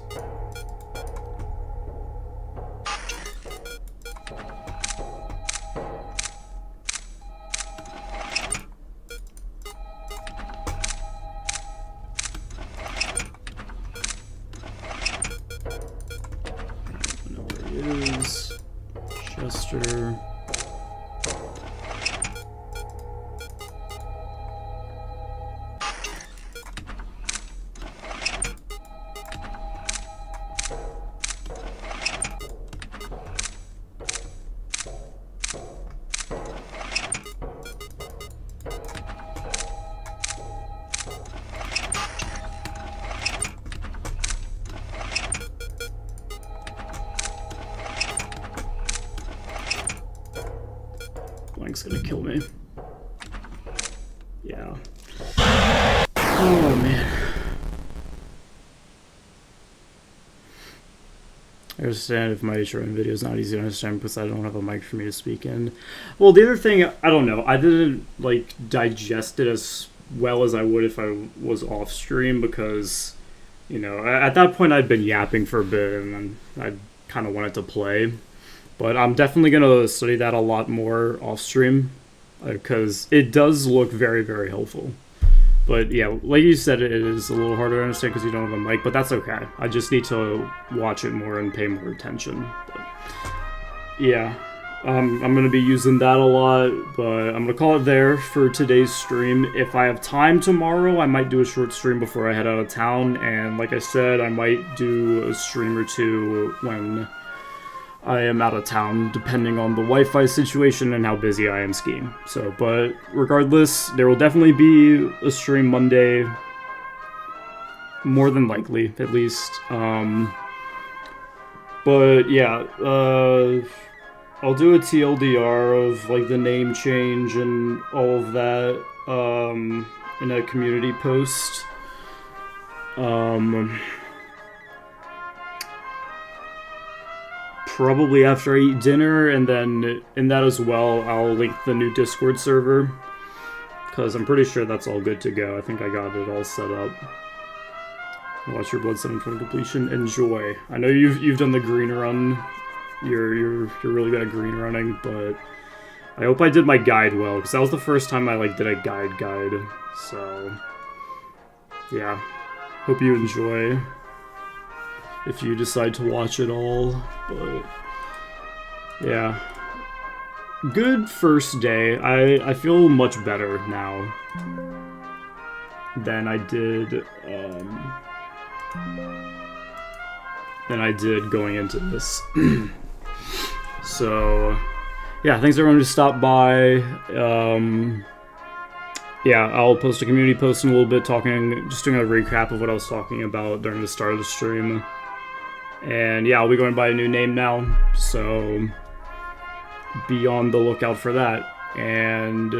I know where he is. Chester. Blank's gonna kill me. Yeah. Oh man. I understand if my short video is not easy to understand because I don't have a mic for me to speak in. Well, the other thing, I don't know, I didn't like digest it as well as I would if I was off stream because, you know, at that point I'd been yapping for a bit and I kind of wanted to play. But I'm definitely going to study that a lot more off stream because it does look very, very helpful. But yeah, like you said, it is a little harder to understand because you don't have a mic, but that's okay. I just need to watch it more and pay more attention. But yeah, I'm going to be using that a lot, but I'm going to call it there for today's stream. If I have time tomorrow, I might do a short stream before I head out of town. And like I said, I might do a stream or two when I am out of town, depending on the Wi-Fi situation and how busy I am skiing. So, but regardless, there will definitely be a stream Monday, more than likely, at least. But yeah, I'll do a TLDR of like the name change and all of that in a community post. Probably after I eat dinner, and then in that as well, I'll link the new Discord server, because I'm pretty sure that's all good to go. I think I got it all set up. Watch your blood summon from completion. Enjoy. I know you've done the green run. You're really good at green running, but I hope I did my guide well, because that was the first time I did a guide. So yeah, hope you enjoy if you decide to watch it all. But yeah, good first day. I feel much better now than I did going into this. So yeah, thanks everyone who stopped by. Yeah, I'll post a community post in a little bit just doing a recap of what I was talking about during the start of the stream. And yeah, I'll be going by a new name now, so be on the lookout for that. And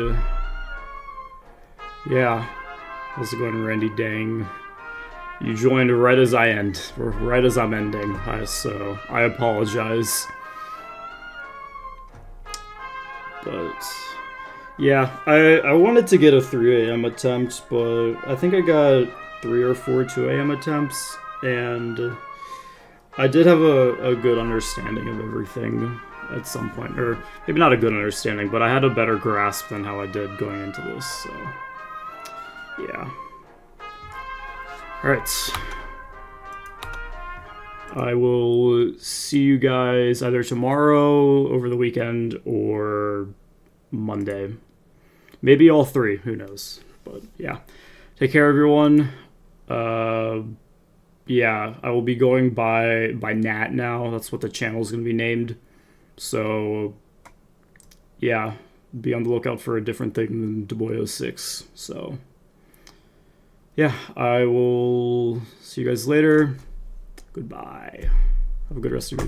yeah, also going to Randy Dang. You joined right as I end, or right as I'm ending, so I apologize. But yeah, I wanted to get a 3 a.m. attempt, but I think I got 3 or 4 2 a.m. attempts, and I did have a good understanding of everything at some point, or maybe not a good understanding, but I had a better grasp than how I did going into this, so yeah. Alright. I will see you guys either tomorrow, over the weekend, or Monday. Maybe all 3, who knows. But yeah. Take care, everyone. Yeah, I will be going by Nat now. That's what the channel is going to be named. So yeah, be on the lookout for a different thing than Duboy06. So yeah, I will see you guys later. Goodbye. Have a good rest of your day.